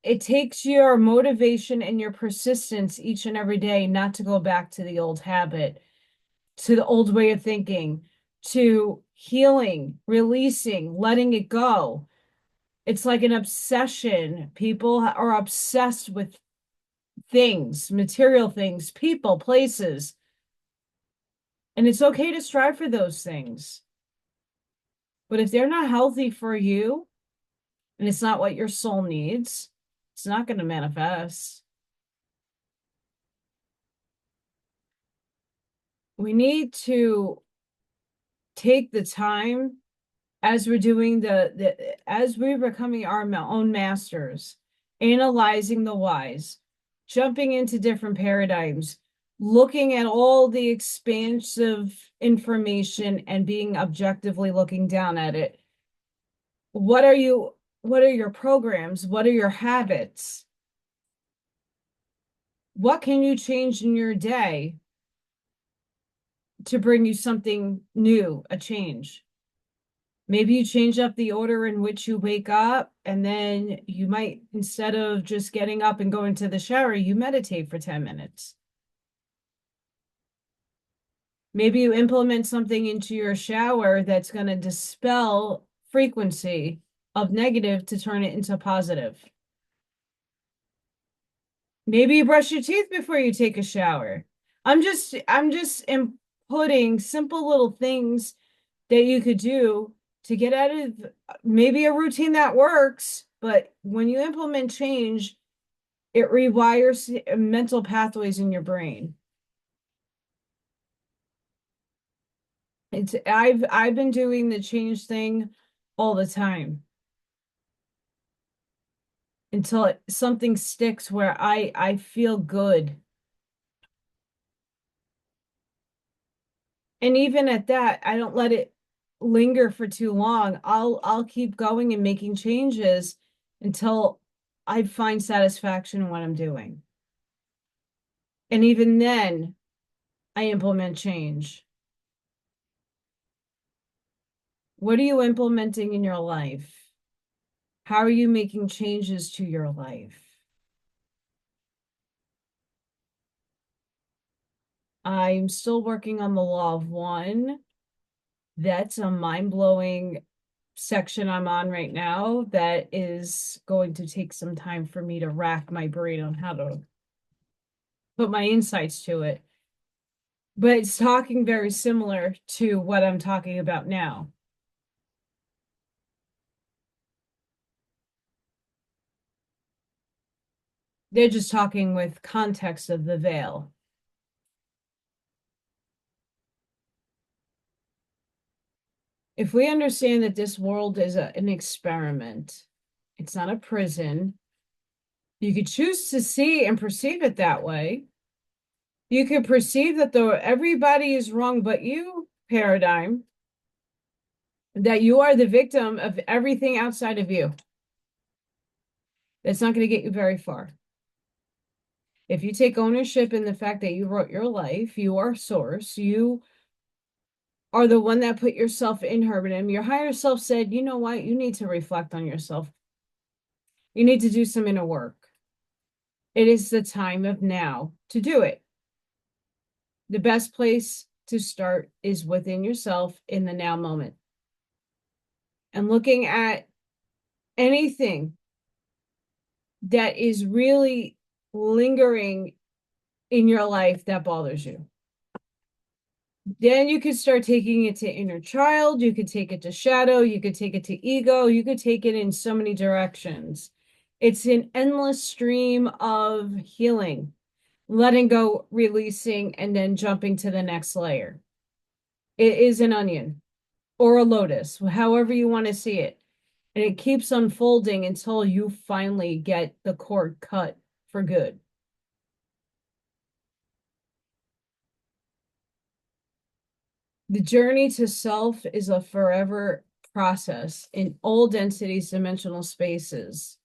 it takes your motivation and your persistence each and every day not to go back to the old habit, to the old way of thinking, to healing, releasing, letting it go. It's like an obsession. People are obsessed with things, material things, people, places. And it's okay to strive for those things. But if they're not healthy for you and it's not what your soul needs, it's not going to manifest. We need to take the time as we're doing as we're becoming our own masters, analyzing the whys, jumping into different paradigms, looking at all the expansive information and being objectively looking down at it. What are your programs? What are your habits? What can you change in your day to bring you something new, a change? Maybe you change up the order in which you wake up, and then you might, instead of just getting up and going to the shower, you meditate for 10 minutes. Maybe you implement something into your shower that's going to dispel frequency of negative to turn it into positive. Maybe you brush your teeth before you take a shower. I'm just inputting simple little things that you could do to get out of maybe a routine that works, but when you implement change, it rewires mental pathways in your brain. I've been doing the change thing all the time until something sticks where I feel good. And even at that, I don't let it linger for too long. I'll keep going and making changes until I find satisfaction in what I'm doing. And even then, I implement change. What are you implementing in your life? How are you making changes to your life? I'm still working on the law of one. That's a mind-blowing section I'm on right now that is going to take some time for me to rack my brain on how to put my insights to it. But it's talking very similar to what I'm talking about now. They're just talking with context of the veil. If we understand that this world is an experiment, it's not a prison, you could choose to see and perceive it that way. You could perceive that everybody is wrong but you paradigm, that you are the victim of everything outside of you. That's not going to get you very far. If you take ownership in the fact that you wrote your life, you are source, you are the one that put yourself in Hermitum. Your higher self said, you know what? You need to reflect on yourself. You need to do some inner work. It is the time of now to do it. The best place to start is within yourself in the now moment. And looking at anything that is really lingering in your life that bothers you. Then you could start taking it to inner child, you could take it to shadow, you could take it to ego, you could take it in so many directions. It's an endless stream of healing, letting go, releasing, and then jumping to the next layer. It is an onion or a lotus, however you want to see it. And it keeps unfolding until you finally get the cord cut for good. The journey to self is a forever process in all densities, dimensional spaces.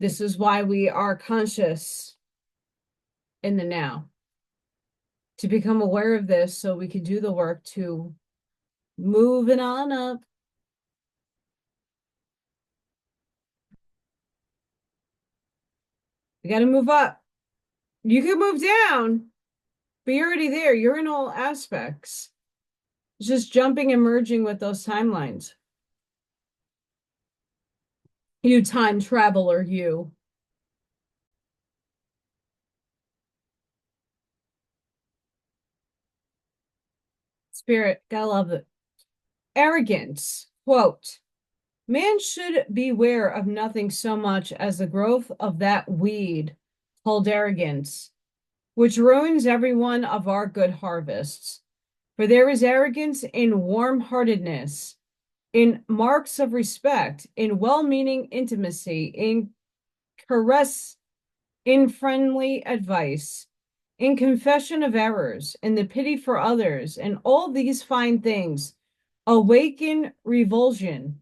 This is why we are conscious in the now, to become aware of this so we can do the work to move it on up. You got to move up. You can move down, but you're already there. You're in all aspects. It's just jumping and merging with those timelines. You time traveler, you. Spirit, gotta love it. Arrogance. Quote, man should beware of nothing so much as the growth of that weed called arrogance, which ruins every one of our good harvests. For there is arrogance in warm-heartedness, in marks of respect, in well-meaning intimacy, in caress, in friendly advice, in confession of errors, in the pity for others, and all these fine things awaken revulsion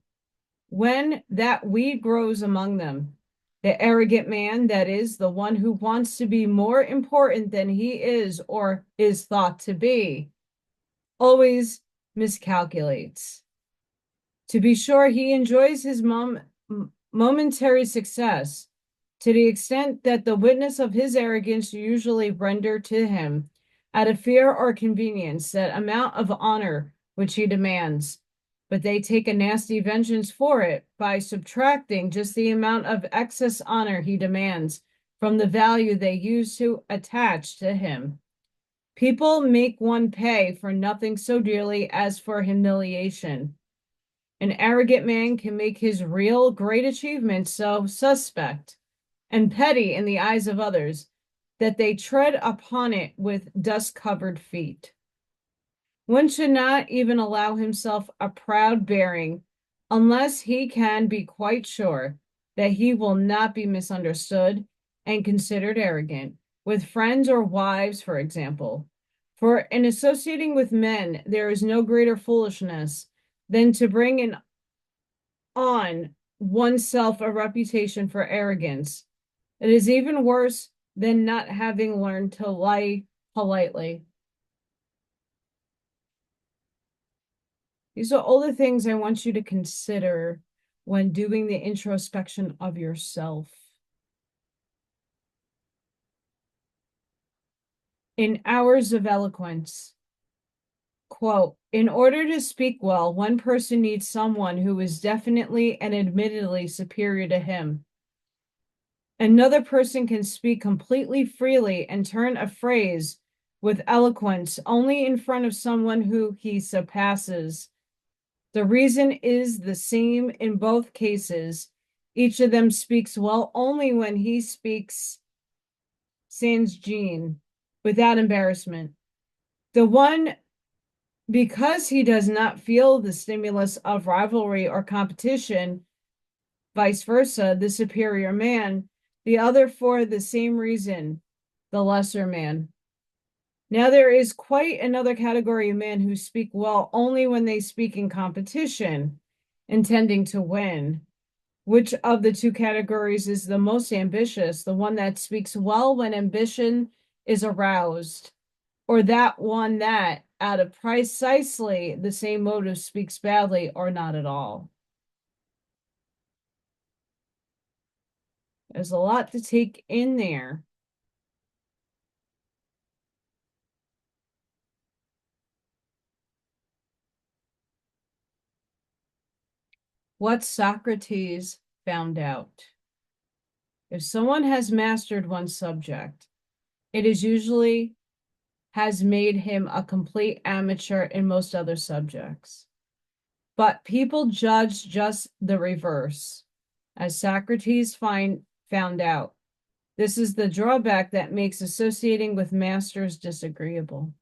when that weed grows among them. The arrogant man, that is, the one who wants to be more important than he is or is thought to be, always miscalculates. To be sure, he enjoys his momentary success to the extent that the witness of his arrogance usually render to him, out of fear or convenience, that amount of honor which he demands. But they take a nasty vengeance for it by subtracting just the amount of excess honor he demands from the value they use to attach to him. People make one pay for nothing so dearly as for humiliation. An arrogant man can make his real great achievement so suspect and petty in the eyes of others that they tread upon it with dust-covered feet. One should not even allow himself a proud bearing unless he can be quite sure that he will not be misunderstood and considered arrogant, with friends or wives, for example. For in associating with men, there is no greater foolishness than to bring on oneself a reputation for arrogance. It is even worse than not having learned to lie politely. These are all the things I want you to consider when doing the introspection of yourself. In Hours of Eloquence, quote, in order to speak well, one person needs someone who is definitely and admittedly superior to him. Another person can speak completely freely and turn a phrase with eloquence only in front of someone who he surpasses. The reason is the same in both cases. Each of them speaks well only when he speaks sans gene, without embarrassment. The one, because he does not feel the stimulus of rivalry or competition, vice versa, the superior man, the other for the same reason, the lesser man. Now there is quite another category of men who speak well only when they speak in competition, intending to win. Which of the two categories is the most ambitious? The one that speaks well when ambition is aroused, or that one that, out of precisely the same motive, speaks badly or not at all? There's a lot to take in there. What Socrates found out. If someone has mastered one subject, it is usually has made him a complete amateur in most other subjects. But people judge just the reverse, as Socrates found out. This is the drawback that makes associating with masters disagreeable.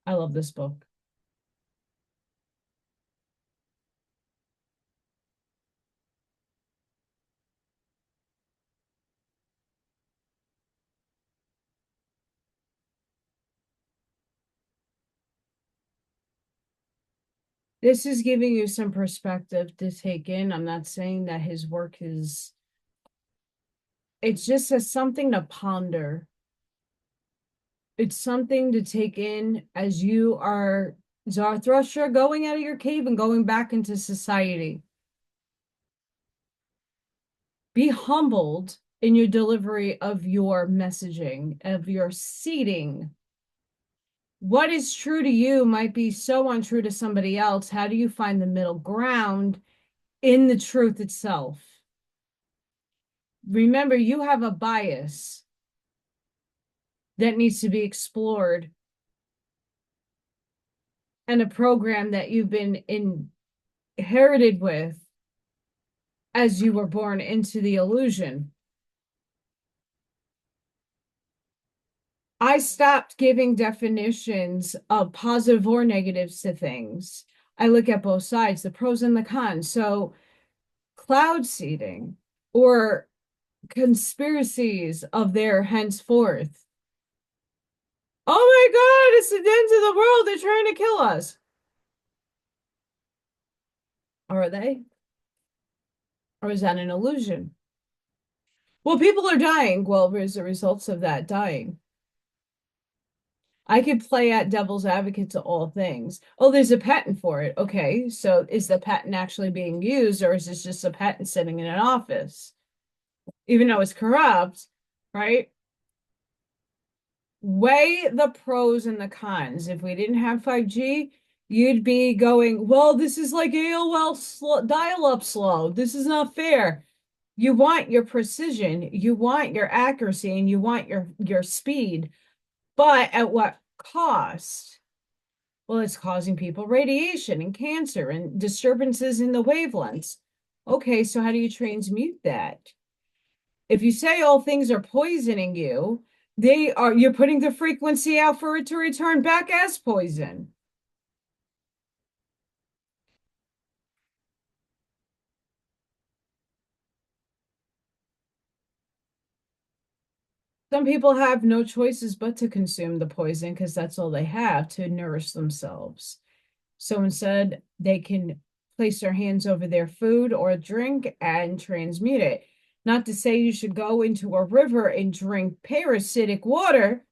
I love this book. This is giving you some perspective to take in. I'm not saying that his work is, it's just as something to ponder. It's something to take in as you are Zarathustra, going out of your cave and going back into society. Be humbled in your delivery of your messaging, of your seeding. What is true to you might be so untrue to somebody else. How do you find the middle ground in the truth itself? Remember, you have a bias that needs to be explored and a program that you've been inherited with as you were born into the illusion. I stopped giving definitions of positive or negatives to things. I look at both sides, the pros and the cons. So, cloud seeding or conspiracies of their henceforth. Oh my God, it's the end of the world. They're trying to kill us. Are they? Or is that an illusion? Well, people are dying. Well, there's the results of that dying. I could play at devil's advocate to all things. Oh, there's a patent for it. Okay, so is the patent actually being used, or is this just a patent sitting in an office? Even though it's corrupt, right? Weigh the pros and the cons. If we didn't have 5G, you'd be going, well, this is like AOL dial-up slow. This is not fair. You want your precision, you want your accuracy, and you want your speed, but at what cost? Well, it's causing people radiation and cancer and disturbances in the wavelengths. Okay, so how do you transmute that? If you say all things are poisoning you, you're putting the frequency out for it to return back as poison. Some people have no choices but to consume the poison because that's all they have to nourish themselves. So instead, they can place their hands over their food or drink and transmute it. Not to say you should go into a river and drink parasitic water,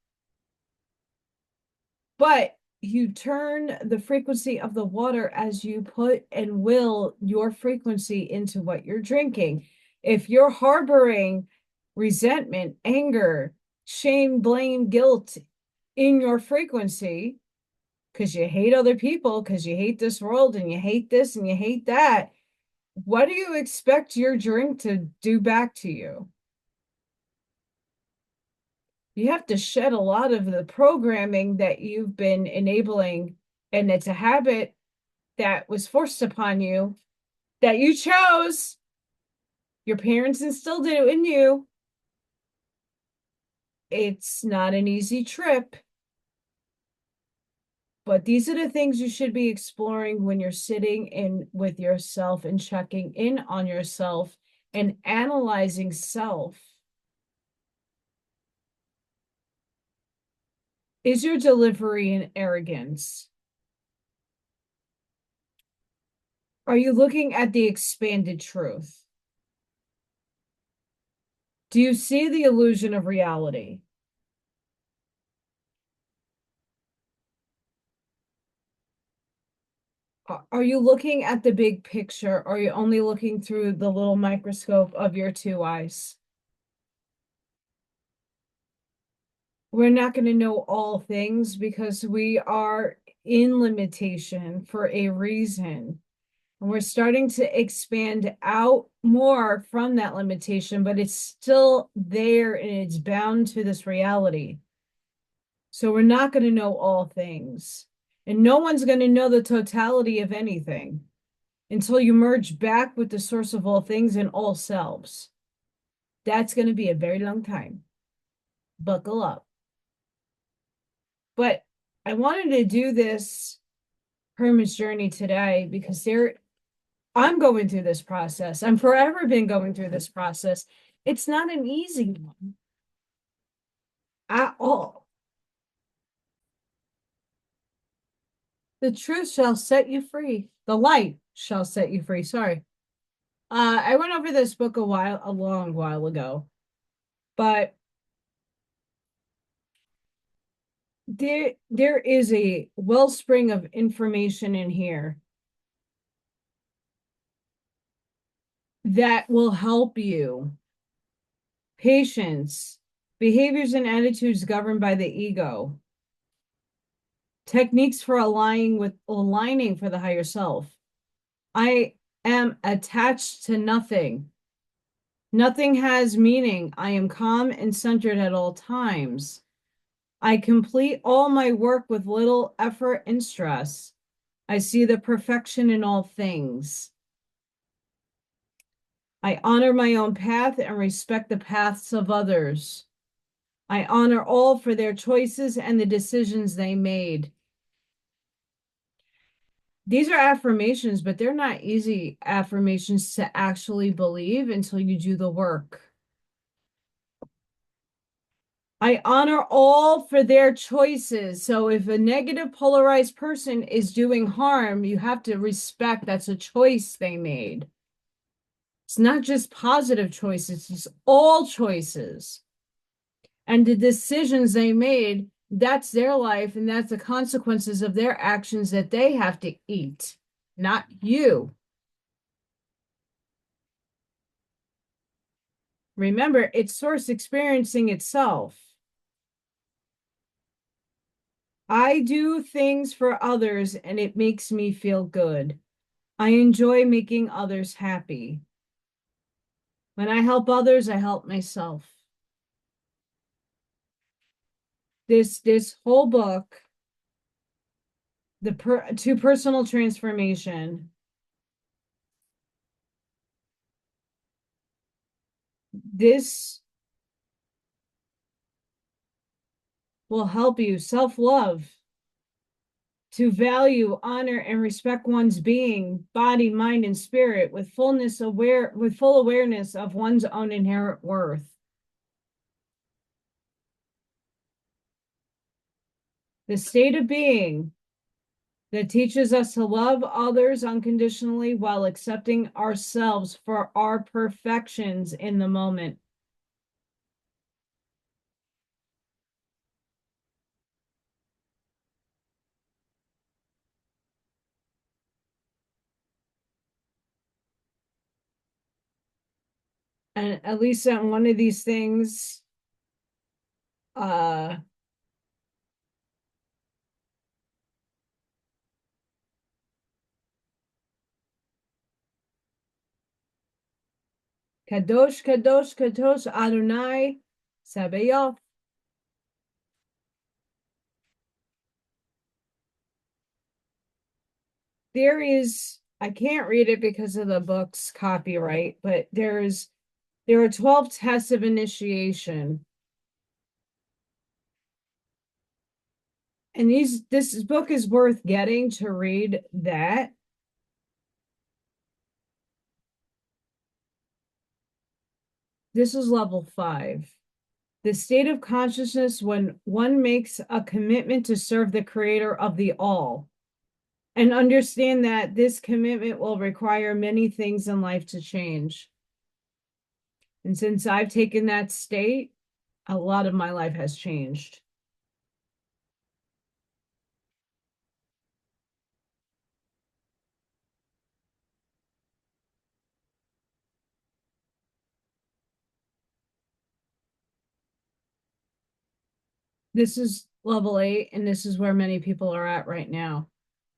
but you turn the frequency of the water as you put and will your frequency into what you're drinking. If you're harboring resentment, anger, shame, blame, guilt in your frequency, because you hate other people, because you hate this world and you hate this and you hate that, what do you expect your drink to do back to you? You have to shed a lot of the programming that you've been enabling, and it's a habit that was forced upon you that you chose. Your parents instilled it in you. It's not an easy trip, but these are the things you should be exploring when you're sitting in with yourself and checking in on yourself and analyzing self. Is your delivery an arrogance? Are you looking at the expanded truth? Do you see the illusion of reality? Are you looking at the big picture? Or are you only looking through the little microscope of your two eyes? We're not going to know all things because we are in limitation for a reason. And we're starting to expand out more from that limitation, but it's still there and it's bound to this reality. So we're not going to know all things. And no one's going to know the totality of anything until you merge back with the source of all things and all selves. That's going to be a very long time. Buckle up. But I wanted to do this Hermit's journey today because I'm going through this process. I'm forever been going through this process. It's not an easy one at all. The truth shall set you free. The light shall set you free. Sorry. I went over this book a long while ago, but there is a wellspring of information in here that will help you. Patience, behaviors and attitudes governed by the ego, techniques for aligning for the higher self. I am attached to nothing. Nothing has meaning. I am calm and centered at all times. I complete all my work with little effort and stress. I see the perfection in all things. I honor my own path and respect the paths of others. I honor all for their choices and the decisions they made. These are affirmations, but they're not easy affirmations to actually believe until you do the work. I honor all for their choices. So if a negative polarized person is doing harm, you have to respect that's a choice they made. It's not just positive choices, it's all choices. And the decisions they made, that's their life, and that's the consequences of their actions that they have to eat, not you. Remember, it's source experiencing itself. I do things for others and it makes me feel good. I enjoy making others happy. When I help others, I help myself. This whole book, to personal transformation, this will help you self-love, to value, honor, and respect one's being, body, mind, and spirit with full awareness of one's own inherent worth. The state of being that teaches us to love others unconditionally while accepting ourselves for our perfections in the moment. And at least on one of these things, uh, Kadosh, Kadosh, Kadosh, Adonai, Sabaoth. There is, I can't read it because of the book's copyright, but there are 12 tests of initiation. And this book is worth getting to read that. This is level 5. The state of consciousness when one makes a commitment to serve the creator of the all and understand that this commitment will require many things in life to change. And since I've taken that state, a lot of my life has changed. This is level 8, and this is where many people are at right now.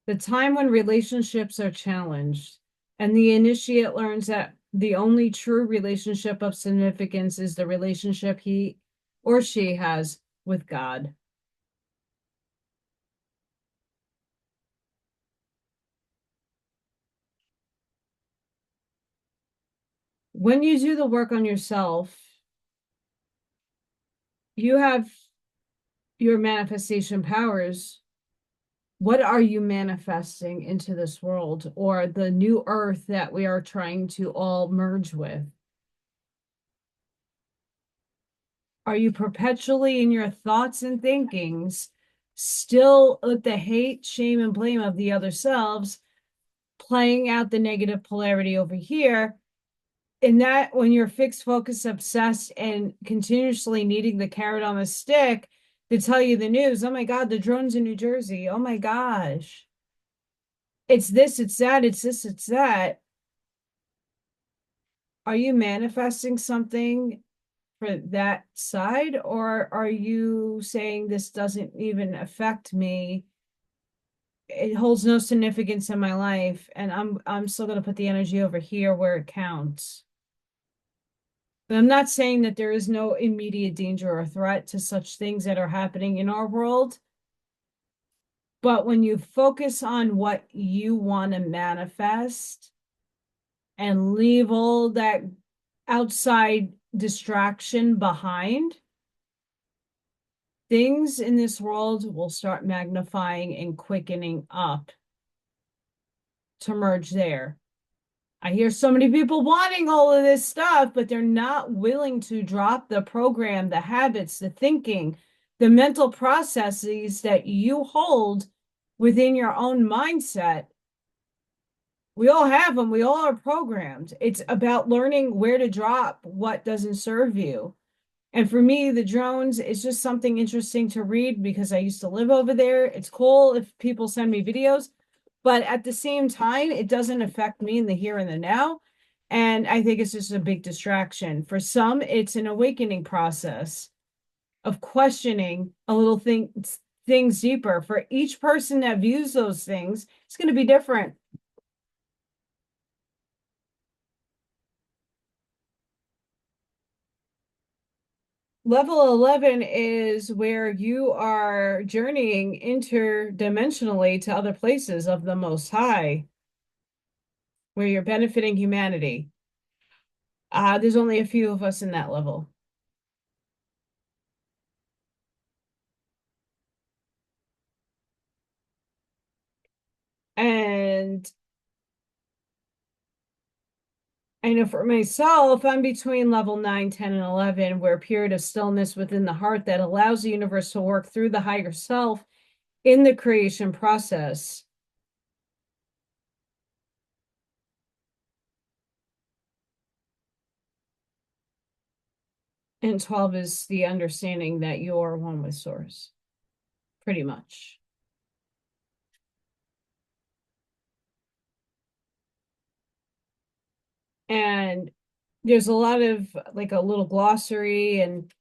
The time when relationships are challenged, and the initiate learns that the only true relationship of significance is the relationship he or she has with God. When you do the work on yourself, you have your manifestation powers. What are you manifesting into this world or the new earth that we are trying to all merge with? Are you perpetually in your thoughts and thinkings still with the hate, shame, and blame of the other selves, playing out the negative polarity over here? In that, when you're fixed, focused, obsessed, and continuously needing the carrot on the stick, to tell you the news. Oh my God, the drones in New Jersey. Oh my gosh. It's this, it's that, it's this, it's that. Are you manifesting something for that side, or are you saying this doesn't even affect me? It holds no significance in my life, and I'm still gonna put the energy over here where it counts. But I'm not saying that there is no immediate danger or threat to such things that are happening in our world. But when you focus on what you want to manifest and leave all that outside distraction behind, things in this world will start magnifying and quickening up to merge there. I hear so many people wanting all of this stuff, but they're not willing to drop the program, the habits, the thinking, the mental processes that you hold within your own mindset. We all have them. We all are programmed. It's about learning where to drop what doesn't serve you. And for me, the drones is just something interesting to read because I used to live over there. It's cool if people send me videos, but at the same time, it doesn't affect me in the here and the now. And I think it's just a big distraction. For some, it's an awakening process of questioning a little things deeper. For each person that views those things, it's going to be different. Level 11 is where you are journeying interdimensionally to other places of the Most High, where you're benefiting humanity. There's only a few of us in that level. And I know for myself, I'm between level 9, 10, and 11, where a period of stillness within the heart that allows the universe to work through the higher self in the creation process. And 12 is the understanding that you're one with Source, pretty much. And there's a lot of like a little glossary, and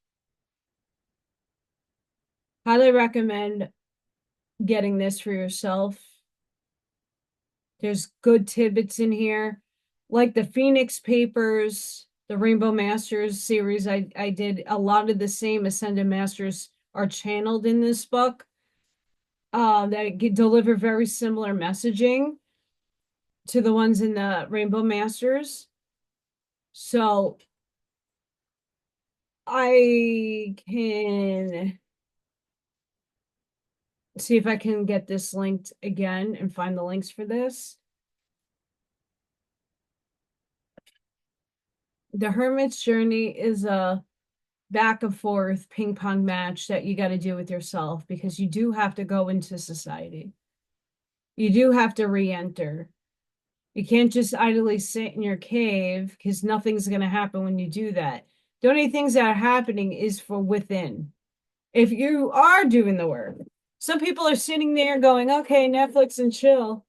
highly recommend getting this for yourself. There's good tidbits in here, like the Phoenix Papers, the Rainbow Masters series. I did a lot of the same Ascended Masters are channeled in this book that deliver very similar messaging to the ones in the Rainbow Masters. So I can see if I can get this linked again and find the links for this. The Hermit's journey is a back and forth ping pong match that you got to do with yourself, because you do have to go into society. You do have to re-enter. You can't just idly sit in your cave, because nothing's going to happen when you do that. The only things that are happening is for within. If you are doing the work, some people are sitting there going, okay, Netflix and chill.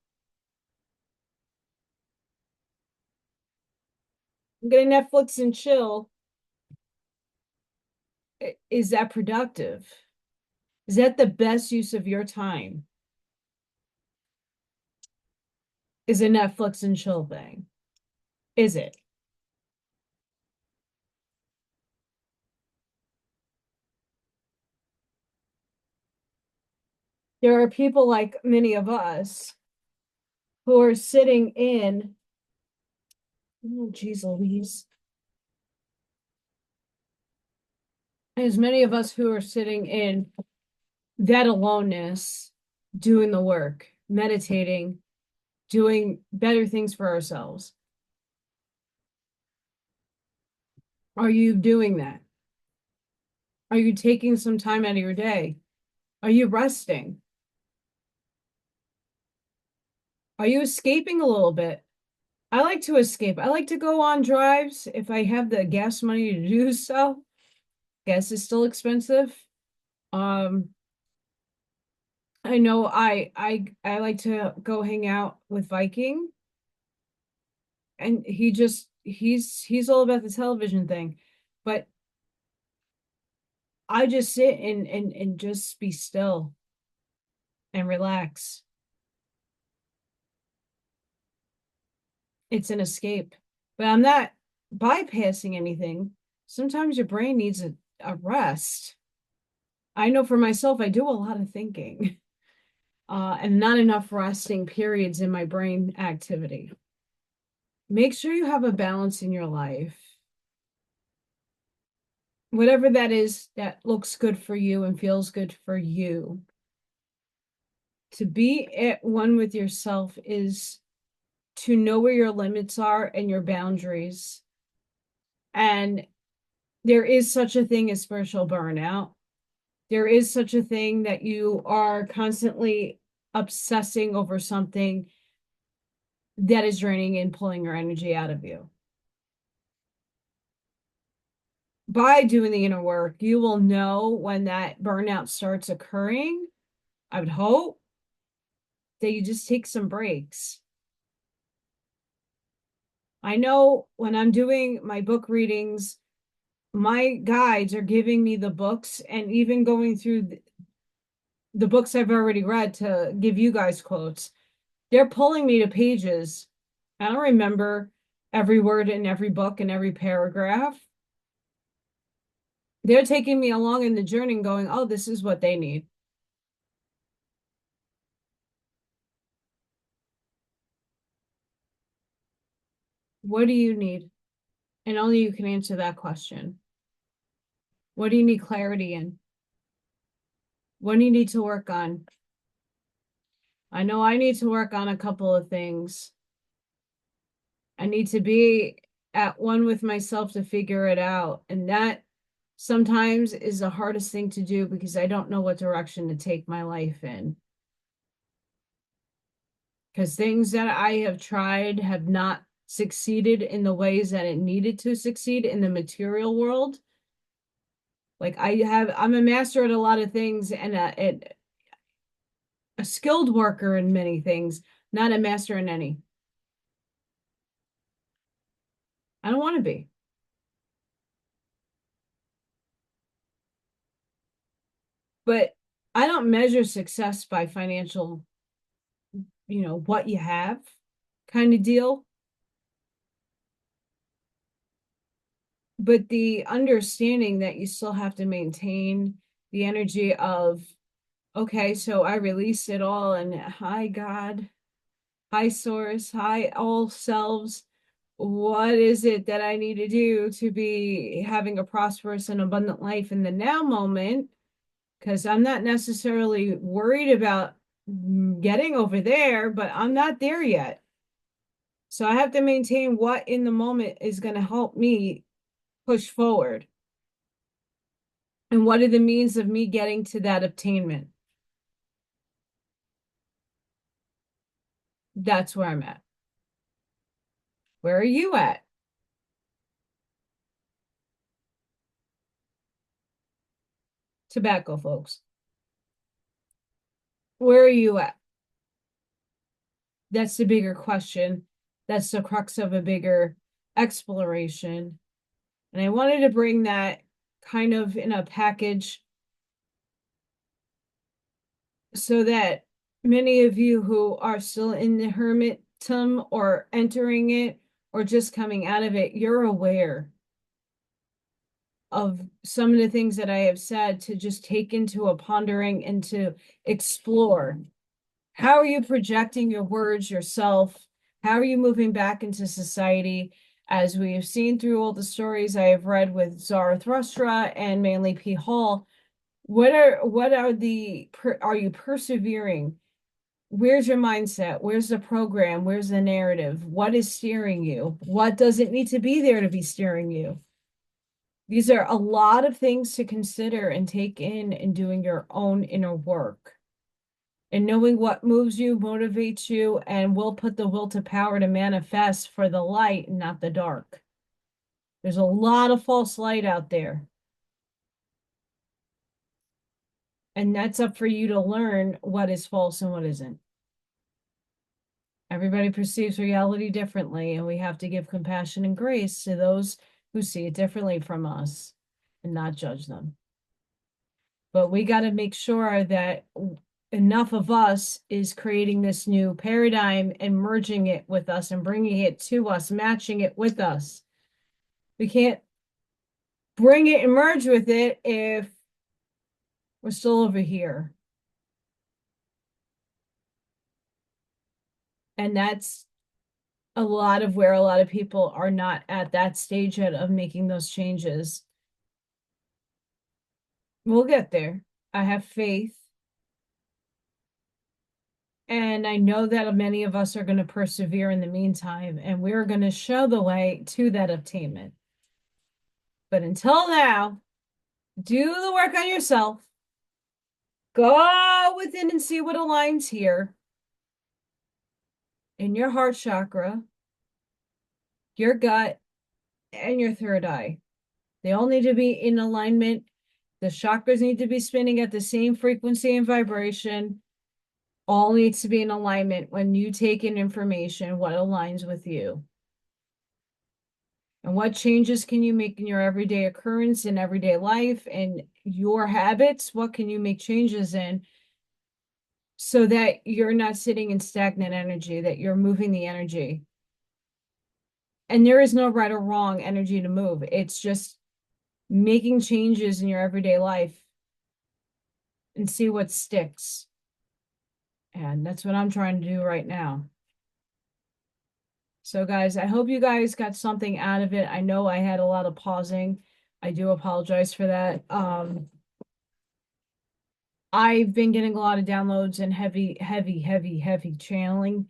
I'm going to Netflix and chill. Is that productive? Is that the best use of your time? Is a Netflix and chill thing? Is it? There are people like many of us who are sitting in, oh, geez Louise. There's many of us who are sitting in that aloneness, doing the work, meditating, doing better things for ourselves. Are you doing that? Are you taking some time out of your day? Are you resting? Are you escaping a little bit? I like to escape. I like to go on drives if I have the gas money to do so. Gas is still expensive. Um, I know I like to go hang out with Viking, and he's all about the television thing. But I just sit and just be still and relax. It's an escape. But I'm not bypassing anything. Sometimes your brain needs a rest. I know for myself, I do a lot of thinking, and not enough resting periods in my brain activity. Make sure you have a balance in your life. Whatever that is that looks good for you and feels good for you. To be at one with yourself is to know where your limits are and your boundaries. And there is such a thing as spiritual burnout. There is such a thing that you are constantly obsessing over something that is draining and pulling your energy out of you. By doing the inner work, you will know when that burnout starts occurring. I would hope that you just take some breaks. I know when I'm doing my book readings, my guides are giving me the books and even going through the books I've already read to give you guys quotes. They're pulling me to pages. I don't remember every word in every book and every paragraph. They're taking me along in the journey and going, oh, this is what they need. What do you need? And only you can answer that question. What do you need clarity in? What do you need to work on? I know I need to work on a couple of things. I need to be at one with myself to figure it out. And that sometimes is the hardest thing to do because I don't know what direction to take my life in. Because things that I have tried have not succeeded in the ways that it needed to succeed in the material world. Like I'm a master at a lot of things and a skilled worker in many things, not a master in any. I don't want to be. But I don't measure success by financial, what you have kind of deal. But the understanding that you still have to maintain the energy of, okay, so I released it all, and hi, God, hi, Source, hi, all selves. What is it that I need to do to be having a prosperous and abundant life in the now moment? Because I'm not necessarily worried about getting over there, but I'm not there yet. So I have to maintain what in the moment is going to help me push forward. And what are the means of me getting to that attainment? That's where I'm at. Where are you at? Tobacco, folks. Where are you at? That's the bigger question. That's the crux of a bigger exploration. And I wanted to bring that kind of in a package so that many of you who are still in the hermitum or entering it or just coming out of it, you're aware of some of the things that I have said to just take into a pondering and to explore. How are you projecting your words yourself? How are you moving back into society? As we have seen through all the stories I have read with Zarathustra and Manly P. Hall, are you persevering? Where's your mindset? Where's the program? Where's the narrative? What is steering you? What doesn't need to be there to be steering you? These are a lot of things to consider and take in doing your own inner work and knowing what moves you, motivates you, and will put the will to power to manifest for the light and not the dark. There's a lot of false light out there. And that's up for you to learn what is false and what isn't. Everybody perceives reality differently, and we have to give compassion and grace to those who see it differently from us and not judge them. But we got to make sure that enough of us is creating this new paradigm and merging it with us and bringing it to us, matching it with us. We can't bring it and merge with it if we're still over here. And that's a lot of where a lot of people are not at that stage yet of making those changes. We'll get there. I have faith. And I know that many of us are going to persevere in the meantime, and we're going to show the way to that attainment. But until now, do the work on yourself. Go within and see what aligns here in your heart chakra, your gut, and your third eye. They all need to be in alignment. The chakras need to be spinning at the same frequency and vibration. All needs to be in alignment when you take in information, what aligns with you. And what changes can you make in your everyday occurrence in everyday life and your habits? What can you make changes in so that you're not sitting in stagnant energy, that you're moving the energy? And there is no right or wrong energy to move. It's just making changes in your everyday life and see what sticks. And that's what I'm trying to do right now. So guys, I hope you guys got something out of it. I know I had a lot of pausing. I do apologize for that. I've been getting a lot of downloads and heavy channeling,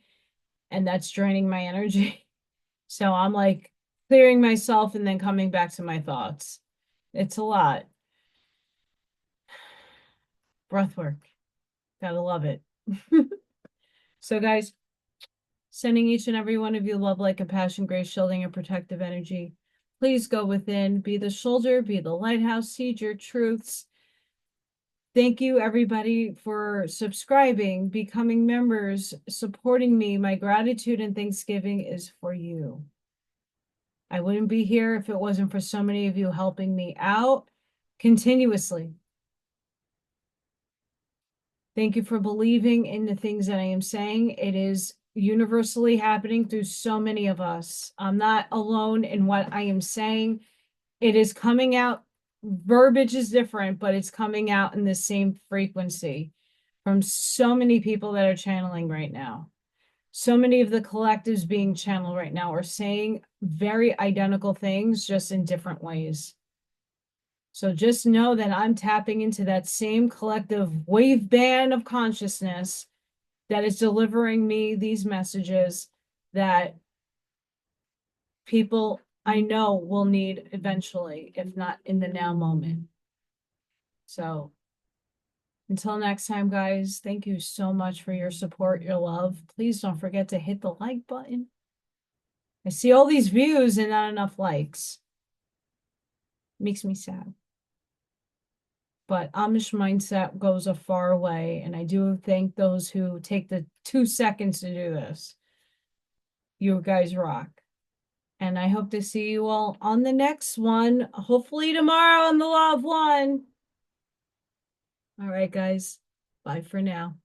and that's draining my energy. So I'm like clearing myself and then coming back to my thoughts. It's a lot. Breath work. Gotta love it. So guys, sending each and every one of you love, light, compassion, grace, shielding, and protective energy. Please go within, be the shoulder, be the lighthouse, seed your truths. Thank you, everybody, for subscribing, becoming members, supporting me. My gratitude and thanksgiving is for you. I wouldn't be here if it wasn't for so many of you helping me out continuously. Thank you for believing in the things that I am saying. It is universally happening through so many of us. I'm not alone in what I am saying. It is coming out. Verbiage is different, but it's coming out in the same frequency from so many people that are channeling right now. So many of the collectives being channeled right now are saying very identical things, just in different ways. So just know that I'm tapping into that same collective wave band of consciousness that is delivering me these messages that people I know will need eventually, if not in the now moment. So until next time, guys, thank you so much for your support, your love. Please don't forget to hit the like button. I see all these views and not enough likes. Makes me sad. But Amish mindset goes a far way, and I do thank those who take the 2 seconds to do this. You guys rock. And I hope to see you all on the next one, hopefully tomorrow on the Law of One. All right, guys. Bye for now.